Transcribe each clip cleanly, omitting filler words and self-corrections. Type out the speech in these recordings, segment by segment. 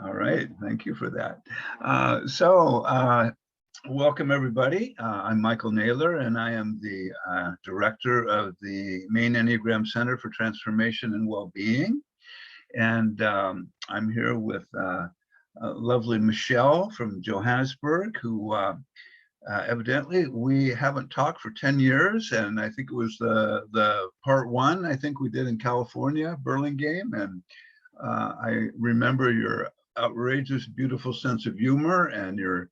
All right, thank you for that. Welcome everybody. I'm Michael Naylor, and I am the director of the Maine Enneagram Center for Transformation and Well-Being. And I'm here with lovely Michelle from Johannesburg, who evidently we haven't talked for 10 years. And I think it was the part one, I think we did in California, Burlingame. And I remember your outrageous, beautiful sense of humor and your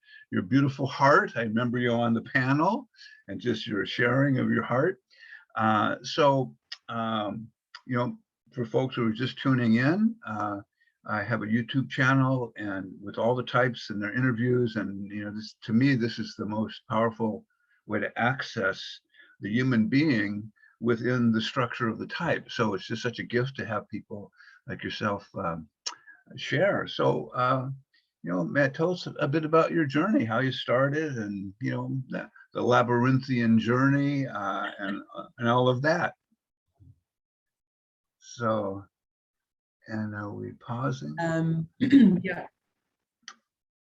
beautiful heart. I remember you on the panel and just your sharing of your heart. You know, for folks who are just tuning in, I have a YouTube channel and with all the types and their interviews. And, you know, this, to me, this is the most powerful way to access the human being within the structure of the type. So it's just such a gift to have people like yourself share. So, you know, Matt, tell us a bit about your journey, how you started, and, you know, the labyrinthian journey and all of that. So, and are we pausing? Yeah.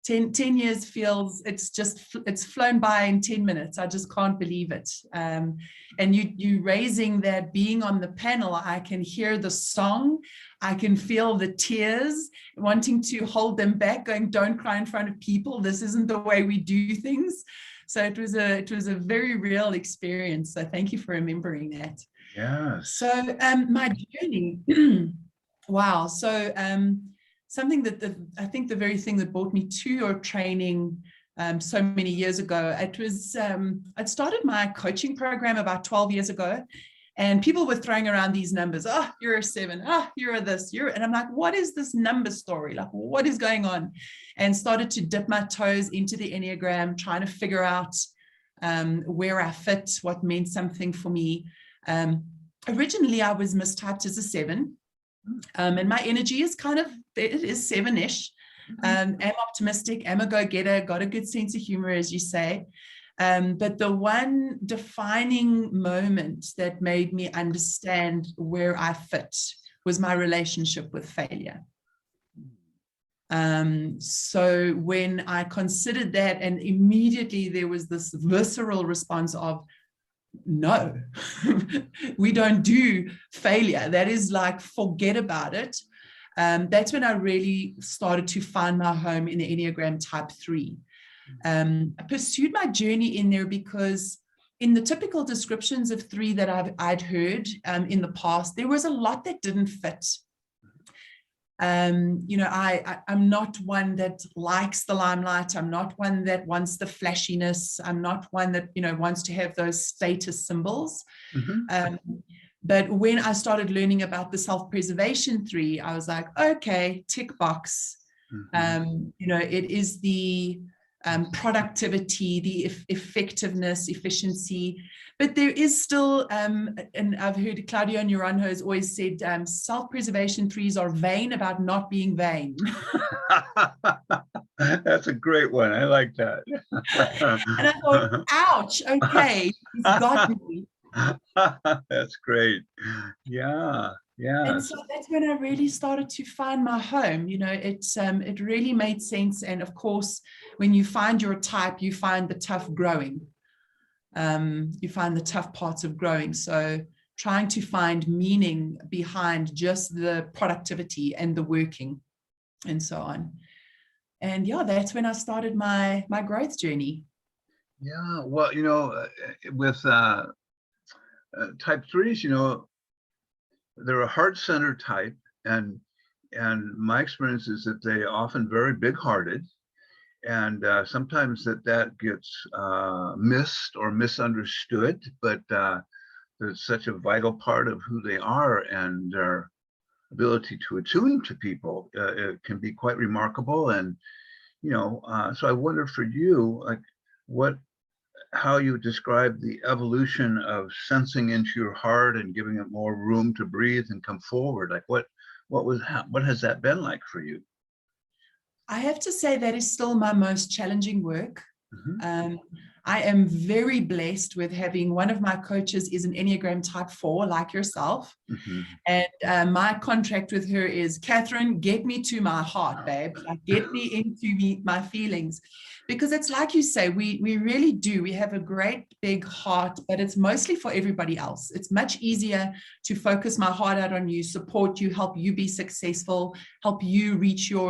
10 years feels, it's flown by in 10 minutes. I just can't believe it. And you raising that, being on the panel, I can hear the song, I can feel the tears, wanting to hold them back, going, don't cry in front of people. This isn't the way we do things. So it was a very real experience. So thank you for remembering that. Yes. So my journey, wow. So something that I think the very thing that brought me to your training so many years ago, it was, I'd started my coaching program about 12 years ago, and people were throwing around these numbers. Oh, you're a 7. Oh, you're a this, and I'm like, what is this number story? Like, what is going on? And started to dip my toes into the Enneagram, trying to figure out where I fit, what meant something for me. Originally, I was mistyped as a 7. And my energy is kind of, it is 7-ish. Am optimistic, am a go-getter, got a good sense of humor, as you say. But the one defining moment that made me understand where I fit was my relationship with failure. So when I considered that, and immediately there was this visceral response of, no, we don't do failure. That is like, forget about it. That's when I really started to find my home in the Enneagram type 3. I pursued my journey in there because in the typical descriptions of 3 that I'd heard in the past, there was a lot that didn't fit. You know, I'm not one that likes the limelight. I'm not one that wants the flashiness. I'm not one that, you know, wants to have those status symbols. But when I started learning about the self-preservation 3, I was like, okay, tick box. You know, it is the productivity, the effectiveness, efficiency. But there is still, and I've heard Claudio Naranjo has always said, self-preservation 3s are vain about not being vain. That's a great one. I like that. And I thought, ouch, okay, he's got me. That's great. Yeah, yeah. And so that's when I really started to find my home. You know, it really made sense. And of course, when you find your type, you find the tough growing. You find the tough parts of growing. So trying to find meaning behind just the productivity and the working and so on. And yeah, that's when I started my growth journey. Yeah, well, you know, with type 3s, you know, they're a heart-centered type, and my experience is that they are often very big-hearted, and sometimes that gets missed or misunderstood, but there's such a vital part of who they are, and their ability to attune to people it can be quite remarkable. And you know, so I wonder for you, like, how you describe the evolution of sensing into your heart and giving it more room to breathe and come forward. Like, what has that been like for you? I have to say that is still my most challenging work. I am very blessed with having one of my coaches is an Enneagram type 4, like yourself. Mhm. And my contract with her is, Catherine, get me to my heart, babe. Like, get me into my feelings. Because it's like you say, we really do. We have a great big heart, but it's mostly for everybody else. It's much easier to focus my heart out on you, support you, help you be successful, help you reach your,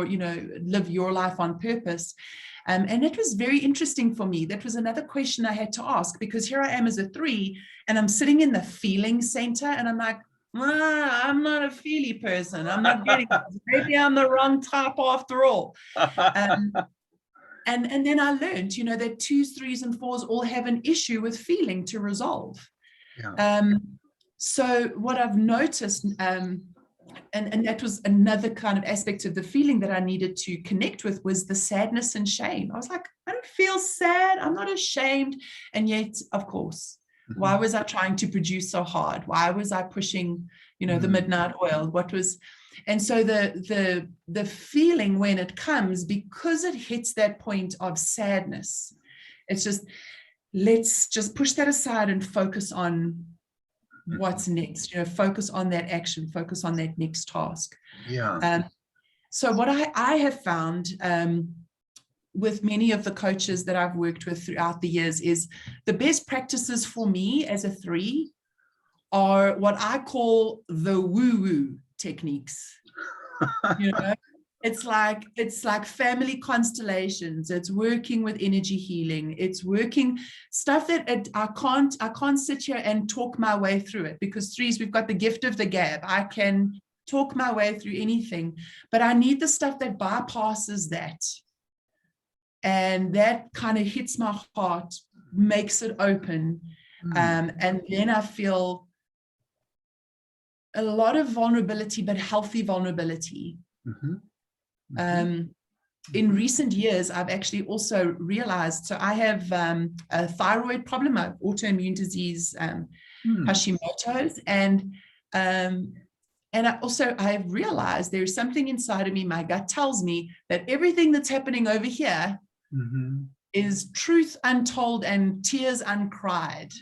live your life on purpose. And it was very interesting for me. That was another question I had to ask, because here I am as a 3, and I'm sitting in the feeling center, and I'm like, I'm not a feely person. I'm not getting it. Maybe I'm the wrong type after all. And then I learned, that 2s, 3s, and 4s all have an issue with feeling to resolve. Yeah. So what I've noticed, and that was another kind of aspect of the feeling that I needed to connect with, was the sadness and shame. I was like, I don't feel sad. I'm not ashamed. And yet, of course, why was I trying to produce so hard? Why was I pushing, the midnight oil? And so the feeling, when it comes, because it hits that point of sadness, it's just, let's just push that aside and focus on what's next, focus on that action, focus on that next task. Yeah. So what I have found with many of the coaches that I've worked with throughout the years is the best practices for me as a 3 are what I call the woo-woo techniques. It's like family constellations. It's working with energy healing. It's working stuff that I can't sit here and talk my way through it, because 3s, we've got the gift of the gab. I can talk my way through anything, but I need the stuff that bypasses that. And that kind of hits my heart, makes it open. And then I feel a lot of vulnerability, but healthy vulnerability. In recent years, I've actually also realized, so I have a thyroid problem, an autoimmune disease, Hashimoto's, and I've realized there's something inside of me, my gut tells me that everything that's happening over here is truth untold and tears uncried.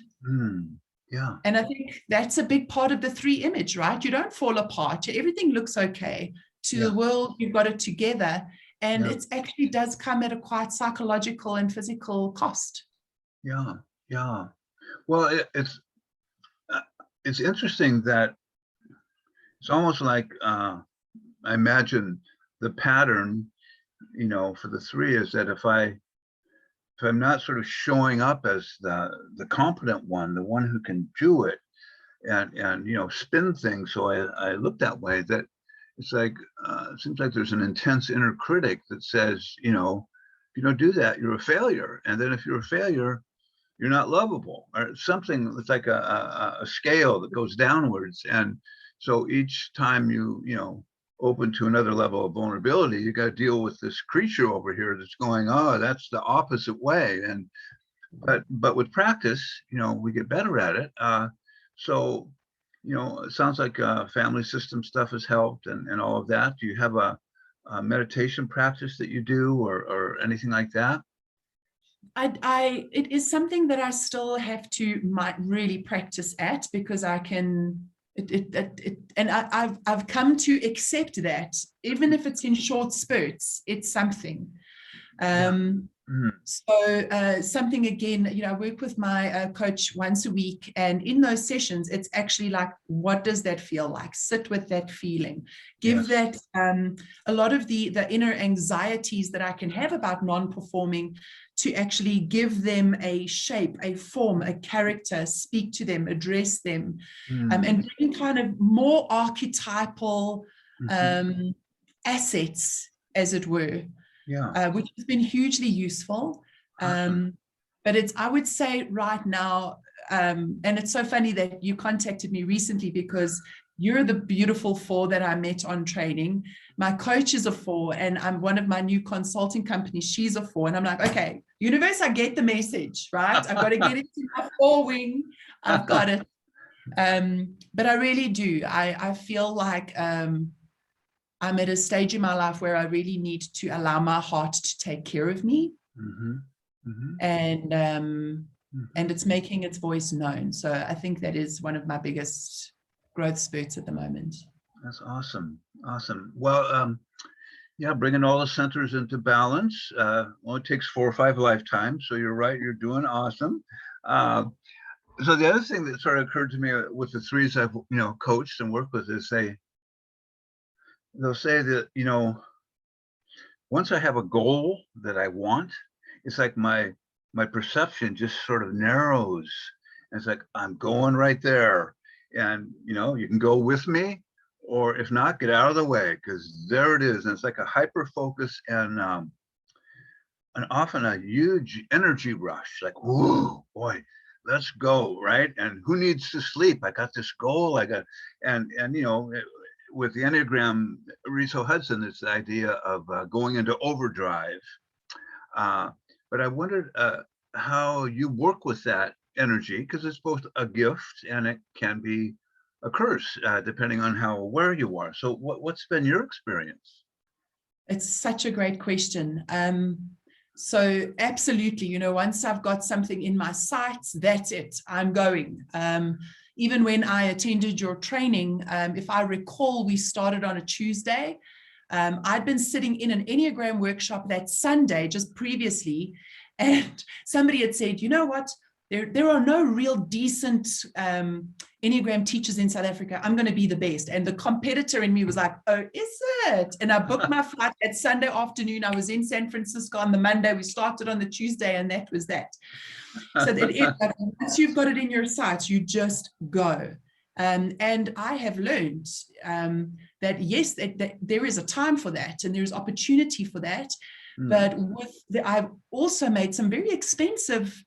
Yeah. And I think that's a big part of the 3 image, right? You don't fall apart. Everything looks okay. To the world, you've got it together. And it actually does come at a quite psychological and physical cost. Yeah. Yeah. Well, it's interesting that it's almost like I imagine the pattern, for the 3 is that if I'm not sort of showing up as the competent one, the one who can do it and spin things so I look that way, that it's like it seems like there's an intense inner critic that says, if you don't do that, you're a failure. And then if you're a failure, you're not lovable, or something. It's like a scale that goes downwards. And so each time you open to another level of vulnerability, you got to deal with this creature over here that's going, oh, that's the opposite way. And but with practice, we get better at it. So it sounds like family system stuff has helped and all of that. Do you have a meditation practice that you do or anything like that? It is something that I still have to really practice at, because I can, and I've come to accept that even if it's in short spurts, it's something. So something, again, I work with my coach once a week, and in those sessions, it's actually like, what does that feel like? Sit with that feeling, give that a lot of the inner anxieties that I can have about non-performing, to actually give them a shape, a form, a character, speak to them, address them, and bring kind of more archetypal assets, as it were. Which has been hugely useful. Awesome. But I would say right now, and it's so funny that you contacted me recently, because you're the beautiful 4 that I met on training. My coach is a 4, and I'm one of my new consulting companies. She's a 4. And I'm like, okay, universe, I get the message, right? I've got to get into my 4 wing. I've got it. But I really do. I feel like I'm at a stage in my life where I really need to allow my heart to take care of me. and Mhm. it's making its voice known. So I think that is one of my biggest growth spurts at the moment. That's awesome. Awesome. Well, yeah, bringing all the centers into balance only takes 4 or 5 lifetimes. So you're right. You're doing awesome. So the other thing that sort of occurred to me with the threes I've coached and worked with is they'll say that once I have a goal that I want, it's like my perception just sort of narrows. And it's like I'm going right there, and you can go with me, or if not, get out of the way, because there it is. And it's like a hyper focus and often a huge energy rush. Like, whoa, boy, let's go, right? And who needs to sleep? I got this goal. And with the Enneagram, Riso Hudson, it's the idea of going into overdrive. But I wondered how you work with that energy, because it's both a gift and it can be a curse, depending on how aware you are. So what's been your experience? It's such a great question. So absolutely, once I've got something in my sights, that's it, I'm going. Even when I attended your training, if I recall, we started on a Tuesday. I'd been sitting in an Enneagram workshop that Sunday just previously, and somebody had said, you know what, there are no real decent Enneagram teachers in South Africa. I'm going to be the best. And the competitor in me was like, oh, is it? And I booked my flight that Sunday afternoon. I was in San Francisco on the Monday. We started on the Tuesday, and that was that. So that once you've got it in your sights, you just go. And I have learned that, yes, that there is a time for that, and there's opportunity for that. But I've also made some very expensive,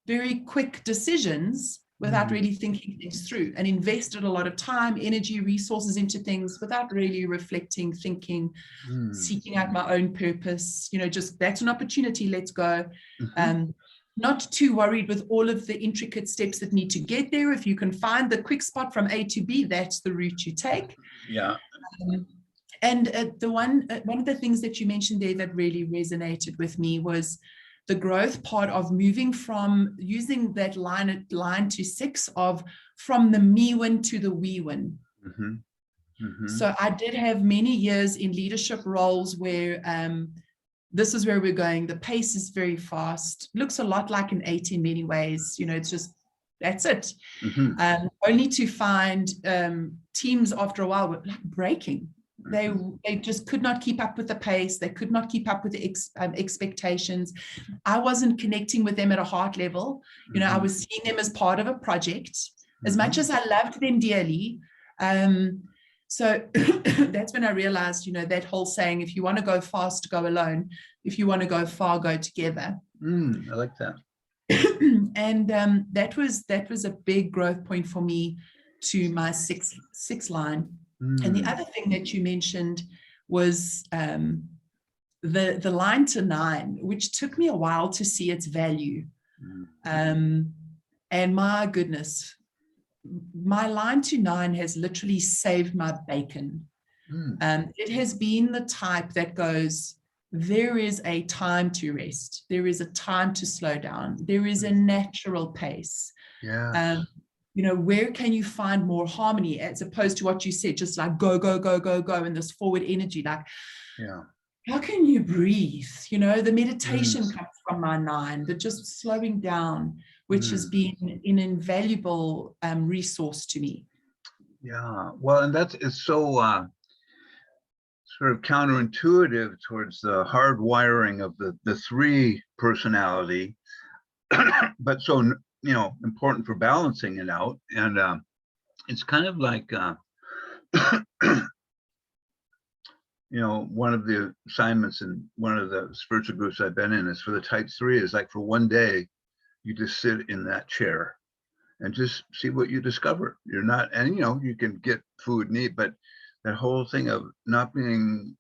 very quick decisions without really thinking things through, and invested a lot of time, energy, resources into things without really reflecting, thinking, seeking out my own purpose. Just that's an opportunity, let's go. Not too worried with all of the intricate steps that need to get there. If you can find the quick spot from A to B, that's the route you take. Yeah. And one of the things that you mentioned there that really resonated with me was the growth part of moving from using that line to 6 of from the me win to the we win. So I did have many years in leadership roles where this is where we're going. The pace is very fast. Looks a lot like an 8 in many ways. It's just, that's it. Only to find teams after a while were like breaking. They just could not keep up with the pace. They could not keep up with the expectations. I wasn't connecting with them at a heart level. I was seeing them as part of a project, as much as I loved them dearly. So that's when I realized, that whole saying, if you want to go fast, go alone. If you want to go far, go together. I like that. And that was a big growth point for me to my six line. And the other thing that you mentioned was the line to 9, which took me a while to see its value. And my goodness, my line to 9 has literally saved my bacon. It has been the type that goes, there is a time to rest. There is a time to slow down. There is a natural pace. Yeah. Where can you find more harmony, as opposed to what you said, just like go, go, go, go, go, and this forward energy, like, how can you breathe? The meditation comes from my 9, but just slowing down, which has been an invaluable resource to me. Yeah, well, and it's so sort of counterintuitive towards the hard wiring of the 3 personality, but so important for balancing it out. And it's kind of like one of the assignments in one of the spiritual groups I've been in is for the type 3 is like, for one day you just sit in that chair and just see what you discover. You're not, and you can get food and eat, but that whole thing of not being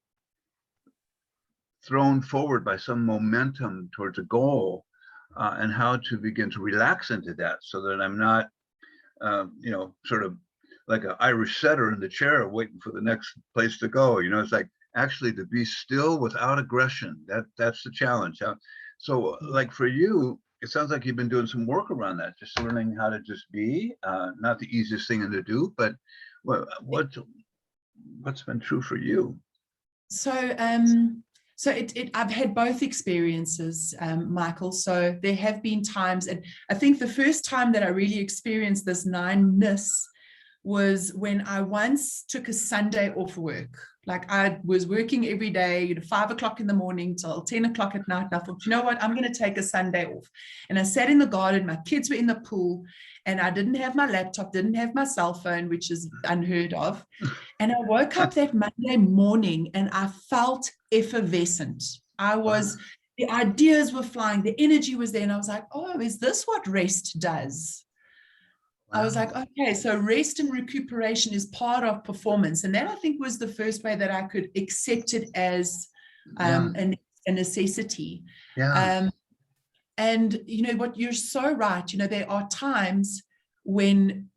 thrown forward by some momentum towards a goal, and how to begin to relax into that, so that I'm not sort of like an Irish setter in the chair waiting for the next place to go. It's like actually to be still without aggression. That's the challenge. So like for you, it sounds like you've been doing some work around that, just learning how to just be, not the easiest thing to do, but what's been true for you? So, I've had both experiences, Michael. So there have been times, and I think the first time that I really experienced this nine-ness was when I once took a Sunday off work. Like I was working every day, 5 o'clock in the morning till 10 o'clock at night. And I thought, you know what, I'm going to take a Sunday off. And I sat in the garden, my kids were in the pool, and I didn't have my laptop, didn't have my cell phone, which is unheard of. And I woke up that Monday morning and I felt effervescent. The ideas were flying, the energy was there. And I was like, oh, is this what rest does? I was like, okay, so rest and recuperation is part of performance. And that, I think, was the first way that I could accept it as a necessity. Yeah. And you know what, you're so right. There are times when,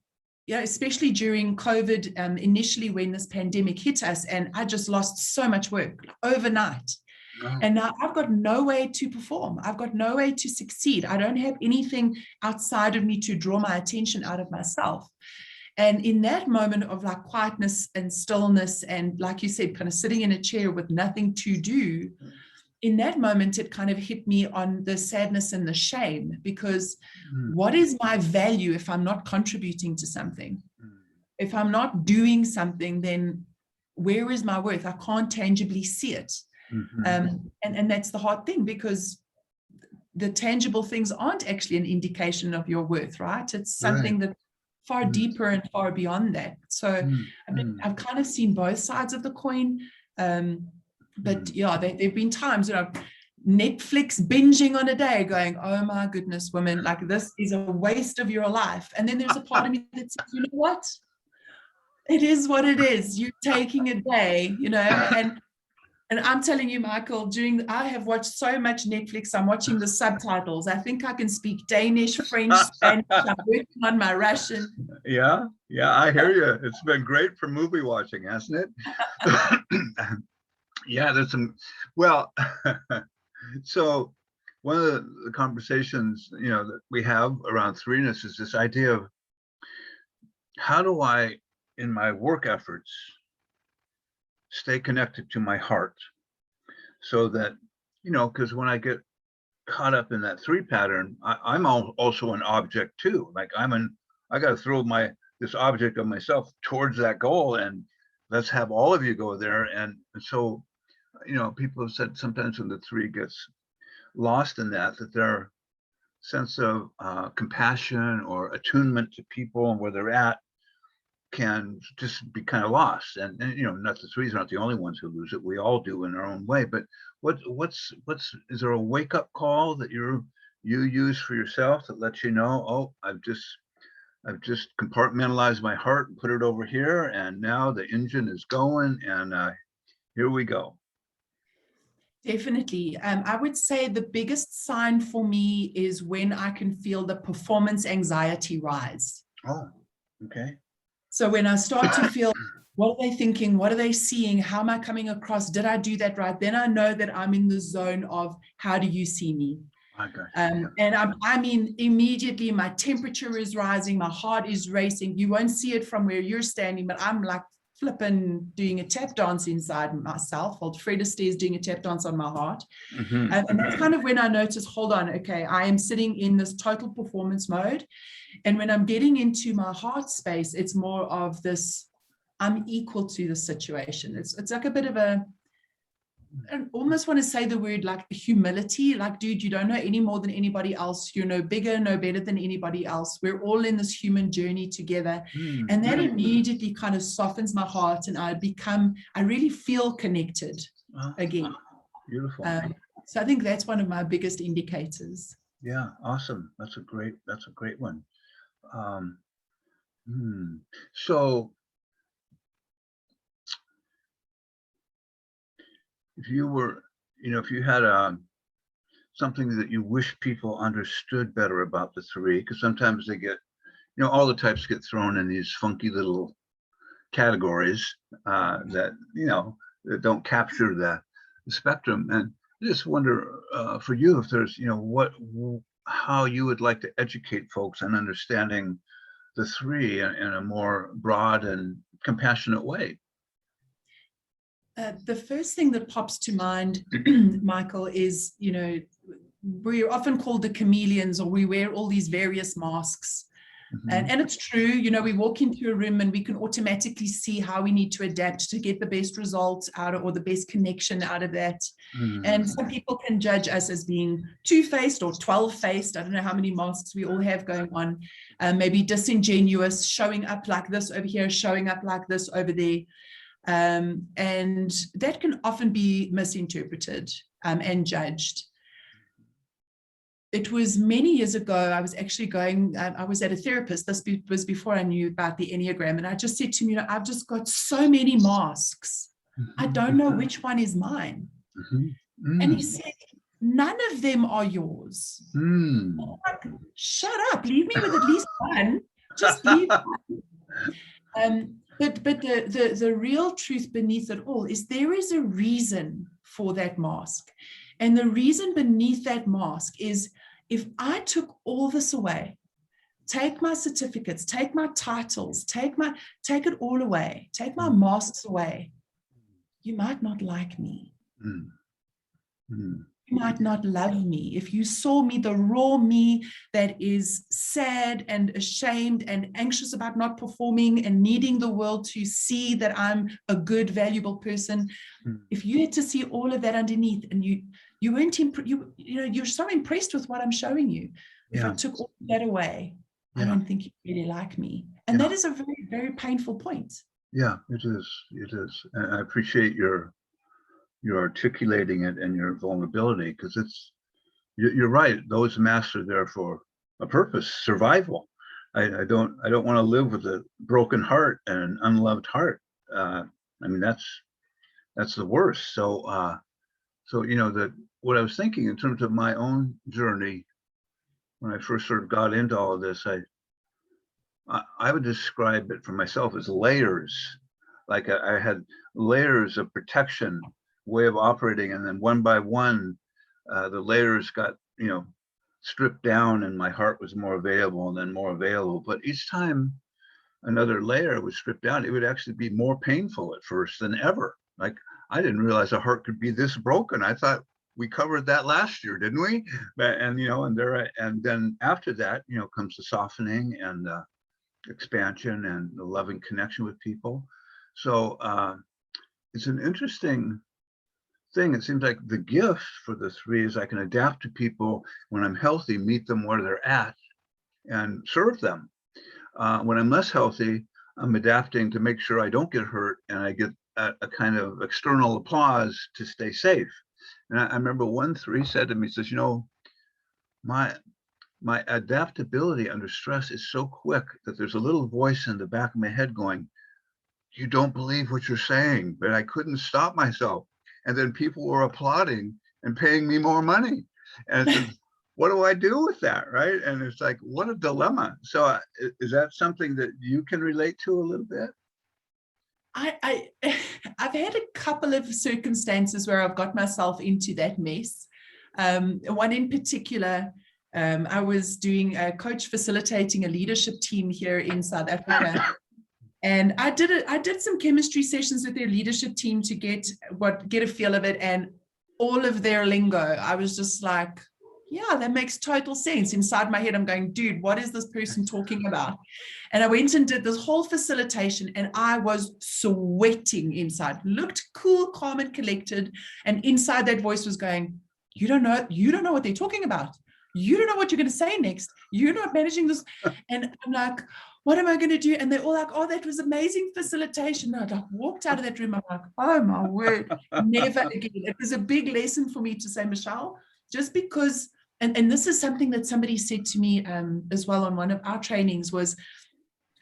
especially during COVID, initially when this pandemic hit us, and I just lost so much work overnight. And now I've got no way to perform. I've got no way to succeed. I don't have anything outside of me to draw my attention out of myself. And in that moment of like quietness and stillness, and like you said, kind of sitting in a chair with nothing to do, in that moment, it kind of hit me on the sadness and the shame, because what is my value if I'm not contributing to something? If I'm not doing something, then where is my worth? I can't tangibly see it. And that's the hard thing, because the tangible things aren't actually an indication of your worth, right? It's something that's far deeper and far beyond that. So I've kind of seen both sides of the coin. But yeah, there've been times, Netflix binging on a day going, oh my goodness, woman, like this is a waste of your life. And then there's a part of me that says, you know what? It is what it is. You're taking a day, and I'm telling you, Michael, I have watched so much Netflix, I'm watching the subtitles. I think I can speak Danish, French, Spanish. I'm working on my Russian. Yeah, I hear you. It's been great for movie watching, hasn't it? Yeah, there's some, well, so one of the conversations, that we have around threeness is this idea of how do I, in my work efforts, stay connected to my heart, so that, because when I get caught up in that three pattern, I'm also an object too. Like I got to throw this object of myself towards that goal, and let's have all of you go there. And so, people have said sometimes when the three gets lost in that their sense of compassion or attunement to people and where they're at can just be kind of lost. And not the threes aren't the only ones who lose it. We all do in our own way. But what's is there a wake-up call that you use for yourself that lets you know, oh, I've just compartmentalized my heart and put it over here, and now the engine is going, and here we go? Definitely. I would say the biggest sign for me is when I can feel the performance anxiety rise. Oh, okay. So when I start to feel, what are they thinking? What are they seeing? How am I coming across? Did I do that right? Then I know that I'm in the zone of, how do you see me? And I mean, immediately my temperature is rising, my heart is racing. You won't see it from where you're standing, but I'm like flipping doing a tap dance inside myself. Old Fred Astaire is doing a tap dance on my heart. And that's kind of when I notice, hold on, okay, I am sitting in this total performance mode. And when I'm getting into my heart space, it's more of this, I'm equal to the situation. It's like a bit of I almost want to say the word like humility, like, dude, you don't know any more than anybody else. You're no bigger, no better than anybody else. We're all in this human journey together. And that immediately kind of softens my heart, and I really feel connected again. Beautiful. So I think that's one of my biggest indicators. Yeah, awesome. That's a great one. So if you were, if you had something that you wish people understood better about the three, because sometimes they get, all the types get thrown in these funky little categories that, that don't capture the spectrum. And I just wonder for you if there's, how you would like to educate folks on understanding the three in a more broad and compassionate way. The first thing that pops to mind, Michael, is, we're often called the chameleons, or we wear all these various masks. Mm-hmm. And it's true, we walk into a room and we can automatically see how we need to adapt to get the best results out of, or the best connection out of that. Mm-hmm. And some people can judge us as being two-faced or 12-faced. I don't know how many masks we all have going on. Maybe disingenuous, showing up like this over here, showing up like this over there. And that can often be misinterpreted and judged. It was many years ago, I was actually I was at a therapist. This was before I knew about the Enneagram. And I just said to him, I've just got so many masks. I don't know which one is mine. Mm-hmm. And he said, none of them are yours. Like, shut up, leave me with at least one. Just leave one. But the real truth beneath it all is there is a reason for that mask. And the reason beneath that mask is, if I took all this away, take my certificates, take my titles, take it all away, take my masks away, you might not like me. You might not love me. If you saw me, the raw me that is sad and ashamed and anxious about not performing and needing the world to see that I'm a good, valuable person, if you had to see all of that underneath, and you weren't you're so impressed with what I'm showing you. If I took all that away, I don't think you really like me. And that is a very, very painful point. Yeah, it is. It is. And I appreciate your articulating it and your vulnerability, because you're right. Those masks are there for a purpose, survival. I don't want to live with a broken heart and an unloved heart. I mean, that's the worst. So that what I was thinking in terms of my own journey, when I first sort of got into all of this, I would describe it for myself as layers. Like I had layers of protection, way of operating, and then one by one, the layers got stripped down, and my heart was more available, and then more available. But each time another layer was stripped down, it would actually be more painful at first than ever. Like, I didn't realize a heart could be this broken. I thought we covered that last year, didn't we? And then after that, comes the softening and expansion and the loving connection with people. So it's an interesting thing. It seems like the gift for the three is I can adapt to people when I'm healthy, meet them where they're at, and serve them. When I'm less healthy, I'm adapting to make sure I don't get hurt, and I get a kind of external applause to stay safe. And I remember 1-3 said to me, says, my adaptability under stress is so quick that there's a little voice in the back of my head going, you don't believe what you're saying, but I couldn't stop myself. And then people were applauding and paying me more money. And it says, what do I do with that, right? And it's like, what a dilemma. So is that something that you can relate to a little bit? I've had a couple of circumstances where I've got myself into that mess. One in particular, I was doing a coach facilitating a leadership team here in South Africa. And I did some chemistry sessions with their leadership team to get a feel of it, and all of their lingo. I was just like, yeah, that makes total sense. Inside my head, I'm going, dude, what is this person talking about? And I went and did this whole facilitation, and I was sweating inside, looked cool, calm, and collected. And inside that voice was going, you don't know what they're talking about. You don't know what you're going to say next. You're not managing this. And I'm like, what am I going to do? And they're all like, oh, that was amazing facilitation. And I like walked out of that room. I'm like, oh my word, never again. It was a big lesson for me to say, Michelle, just because, and this is something that somebody said to me as well on one of our trainings, was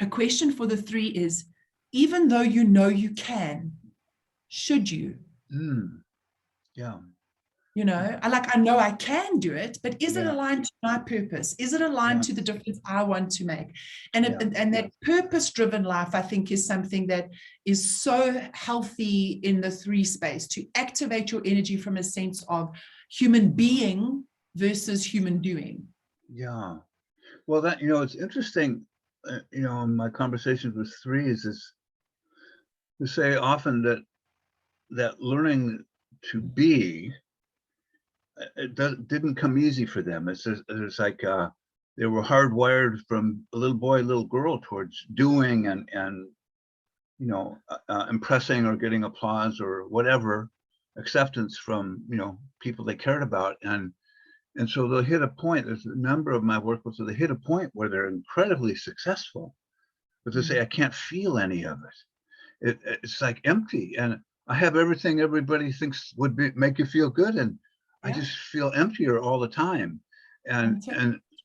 a question for the three is, even though you can, should you? Yeah. I know I can do it, but is it Yeah. aligned to my purpose? Is it aligned to the difference I want to make? And that purpose-driven life, I think, is something that is so healthy in the 3 space, to activate your energy from a sense of human being versus human doing. Yeah. Well, that, it's interesting, in my conversations with 3s is to say often that learning to be, it didn't come easy for them. It's like they were hardwired from a little boy, little girl towards doing and impressing or getting applause or whatever, acceptance from people they cared about, and so they'll hit a point. There's a number of my work with, so they hit a point where they're incredibly successful, but they say, I can't feel any of it. It's like empty, and I have everything everybody thinks would make you feel good, and I just feel emptier all the time. And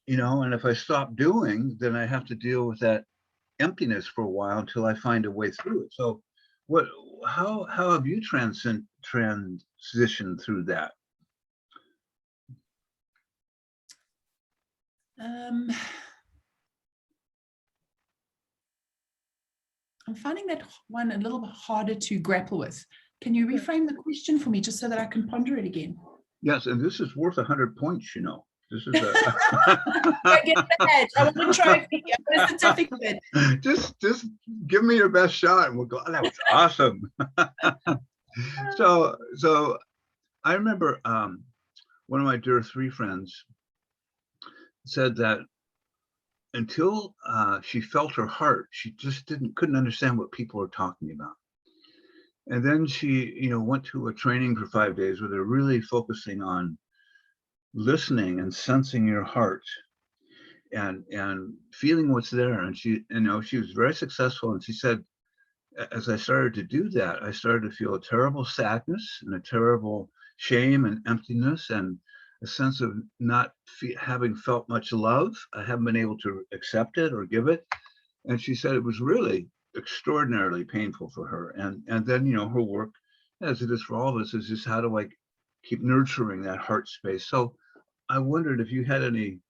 if I stop doing, then I have to deal with that emptiness for a while until I find a way through it. So how have you transitioned through that? I'm finding that one a little bit harder to grapple with. Can you reframe the question for me just so that I can ponder it again? Yes, and this is worth 100 points, This is I get the badge. I want a trophy. I want a certificate. Just give me your best shot and we'll go, oh, that was awesome. So I remember one of my dear 3 friends said that until she felt her heart, she just couldn't understand what people were talking about. And then she, went to a training for 5 days where they're really focusing on listening and sensing your heart and feeling what's there. And she, she was very successful. And she said, as I started to do that, I started to feel a terrible sadness and a terrible shame and emptiness and a sense of not having felt much love. I haven't been able to accept it or give it. And she said it was really extraordinarily painful for her. And then, her work, as it is for all of us, is just how do I keep nurturing that heart space? So I wondered if you had any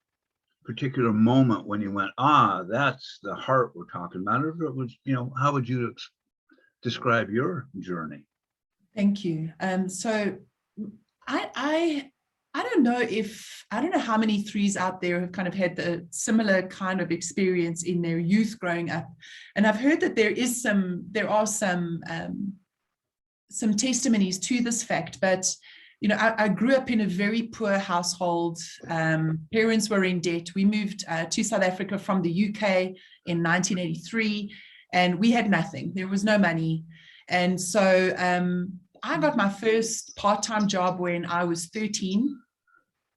particular moment when you went, that's the heart we're talking about, or if it was, how would you describe your journey? Thank you. So I don't know how many 3s out there have kind of had the similar kind of experience in their youth growing up. And I've heard that there are some testimonies to this fact, but I grew up in a very poor household. Parents were in debt. We moved to South Africa from the UK in 1983, and we had nothing. There was no money. And so I got my first part-time job when I was 13.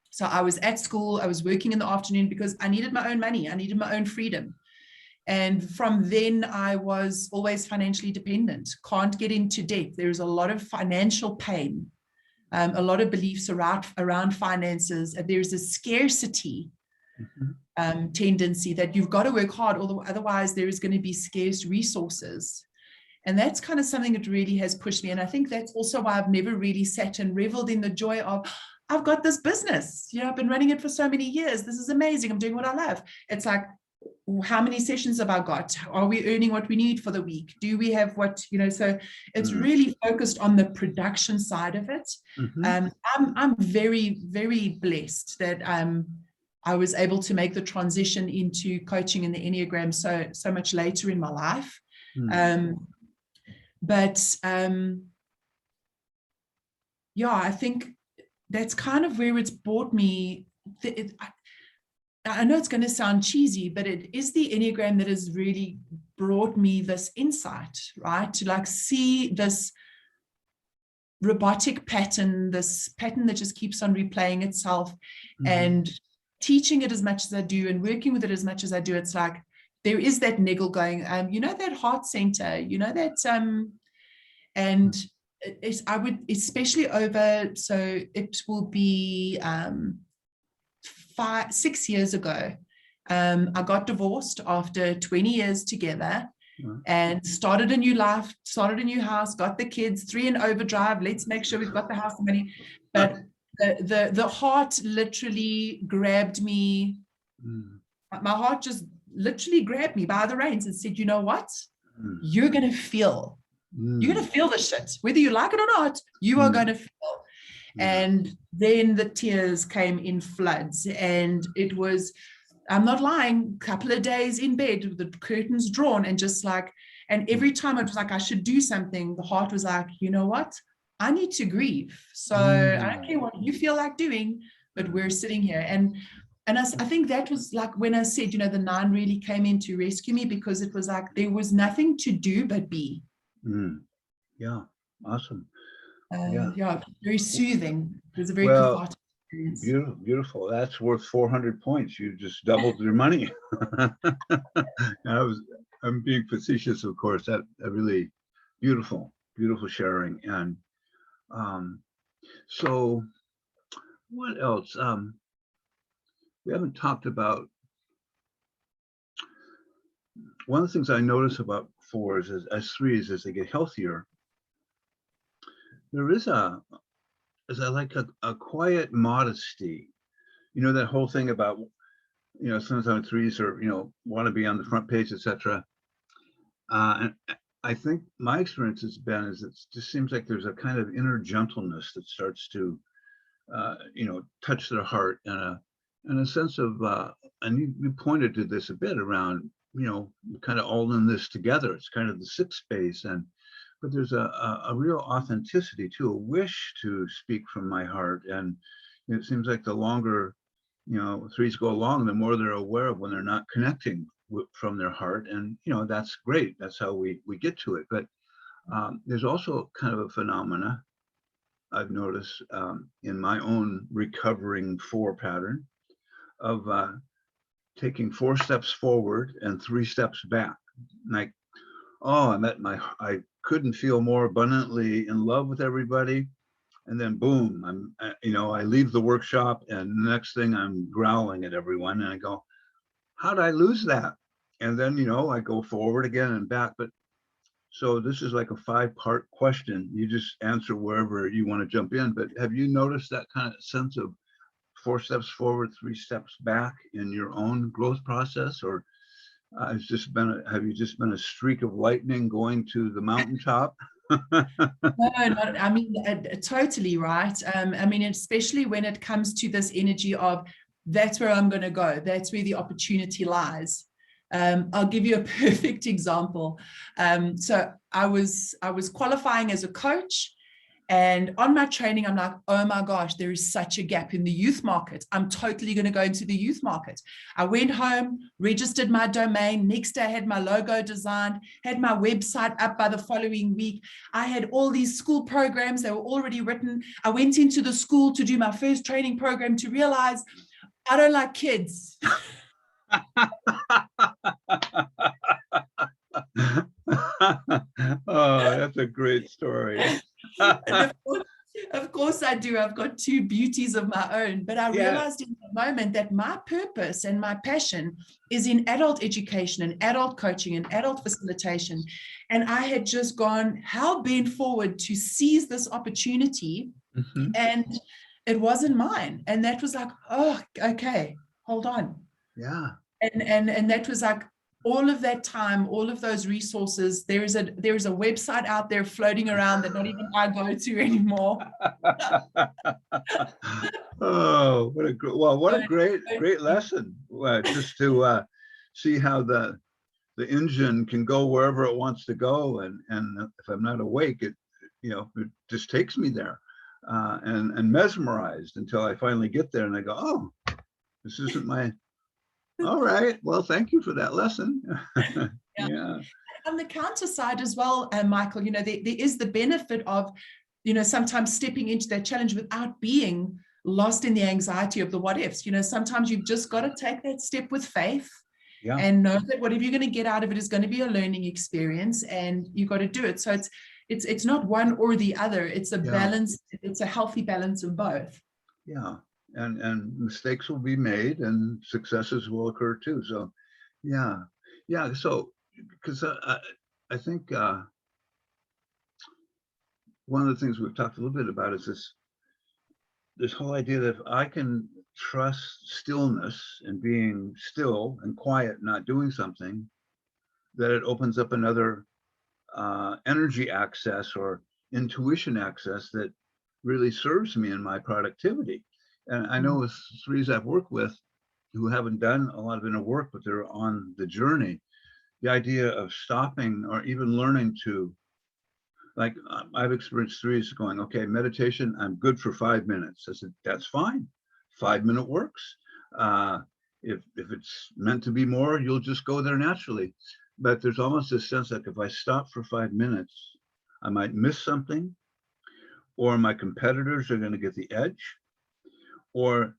So I was at school, I was working in the afternoon because I needed my own money. I needed my own freedom. And from then I was always financially dependent, can't get into debt. There's a lot of financial pain, a lot of beliefs around finances. There's a scarcity tendency that you've got to work hard, otherwise there is going to be scarce resources. And that's kind of something that really has pushed me. And I think that's also why I've never really sat and reveled in the joy of, I've got this business, I've been running it for so many years. This is amazing. I'm doing what I love. It's like, how many sessions have I got? Are we earning what we need for the week? Do we have what, so it's really focused on the production side of it. I'm very, very blessed that I was able to make the transition into coaching in the Enneagram so much later in my life. I think that's kind of where it's brought me. I know it's going to sound cheesy, but it is the Enneagram that has really brought me this insight, right? To see this robotic pattern, this pattern that just keeps on replaying itself, and teaching it as much as I do and working with it as much as I do. It's like, there is that niggle going, that heart center, that, and I would, especially over, so it will be 6 years ago, I got divorced after 20 years together and started a new life, started a new house, got the kids, 3 in overdrive. Let's make sure we've got the house and money. But the heart literally grabbed me. My heart just literally grabbed me by the reins and said, you know what? You're going to feel. You're going to feel the shit. Whether you like it or not, you are going to feel. And then the tears came in floods. And it was, I'm not lying, a couple of days in bed with the curtains drawn and just like, and every time it was like I should do something, the heart was like, you know what? I need to grieve. So I don't care what you feel like doing, but we're sitting here. And I think that was like when I said, you know, the 9 really came in to rescue me, because it was like there was nothing to do but be. Yeah, awesome. Yeah, very soothing. It was a very Well, cathartic experience. beautiful, beautiful. That's worth 400 points. You just doubled your money. I'm being facetious, of course. That really beautiful, beautiful sharing. And so what else? We haven't talked about, one of the things I notice about 4s as 3s, as they get healthier, there is like a quiet modesty. You know, that whole thing about, you know, sometimes 3s are, you know, want to be on the front page, etc. And I think my experience has been is it just seems like there's a kind of inner gentleness that starts to, you know, touch their heart, and a sense of, and you pointed to this a bit around, you know, kind of all in this together. It's kind of the 6th space, but there's a real authenticity to a wish to speak from my heart. And it seems like the longer, you know, 3s go along, the more they're aware of when they're not connecting from their heart. And, you know, that's great. That's how we get to it. But there's also kind of a phenomena I've noticed in my own recovering 4 pattern of taking 4 steps forward and 3 steps back. Like, oh, I couldn't feel more abundantly in love with everybody. And then boom, you know, I leave the workshop and the next thing I'm growling at everyone, and I go, how'd I lose that? And then, you know, I go forward again and back. But so this is like a 5-part question. You just answer wherever you want to jump in. But have you noticed that kind of sense of 4 steps forward, 3 steps back in your own growth process? Or have you just been a streak of lightning going to the mountaintop? No, I mean, totally right. I mean, especially when it comes to this energy of that's where I'm going to go. That's where the opportunity lies. I'll give you a perfect example. So I was qualifying as a coach, and on my training, I'm like, oh my gosh, there is such a gap in the youth market. I'm totally going to go into the youth market. I went home, registered my domain. Next day, I had my logo designed, had my website up by the following week. I had all these school programs that were already written. I went into the school to do my first training program to realize I don't like kids. Oh, that's a great story. Of course I do. I've got 2 beauties of my own, but I realized in the moment that my purpose and my passion is in adult education and adult coaching and adult facilitation. And I had just gone hell bent forward to seize this opportunity, and it wasn't mine. And that was like, oh, okay, hold on. Yeah. And that was like, all of that time, all of those resources, there is a website out there floating around that not even I go to anymore. Oh, what a great lesson. Just to see how the engine can go wherever it wants to go, and if I'm not awake, it, you know, it just takes me there, and mesmerized until I finally get there and I go, oh, this isn't my. All right. Well, thank you for that lesson. Yeah. On the counter side as well, Michael, you know, there is the benefit of, you know, sometimes stepping into that challenge without being lost in the anxiety of the what ifs. You know, sometimes you've just got to take that step with faith, and know that whatever you're going to get out of it is going to be a learning experience, and you've got to do it. So it's not one or the other. It's a balance. It's a healthy balance of both. Yeah. And mistakes will be made and successes will occur too. So, yeah. So, because I think one of the things we've talked a little bit about is this this whole idea that if I can trust stillness and being still and quiet, not doing something, that it opens up another energy access or intuition access that really serves me in my productivity. And I know with threes I've worked with who haven't done a lot of inner work, but they're on the journey, the idea of stopping or even learning to, like, I've experienced threes going, okay, meditation, I'm good for 5 minutes. I said, that's fine. 5 minute works. If it's meant to be more, you'll just go there naturally. But there's almost a sense like if I stop for 5 minutes, I might miss something, or my competitors are going to get the edge, or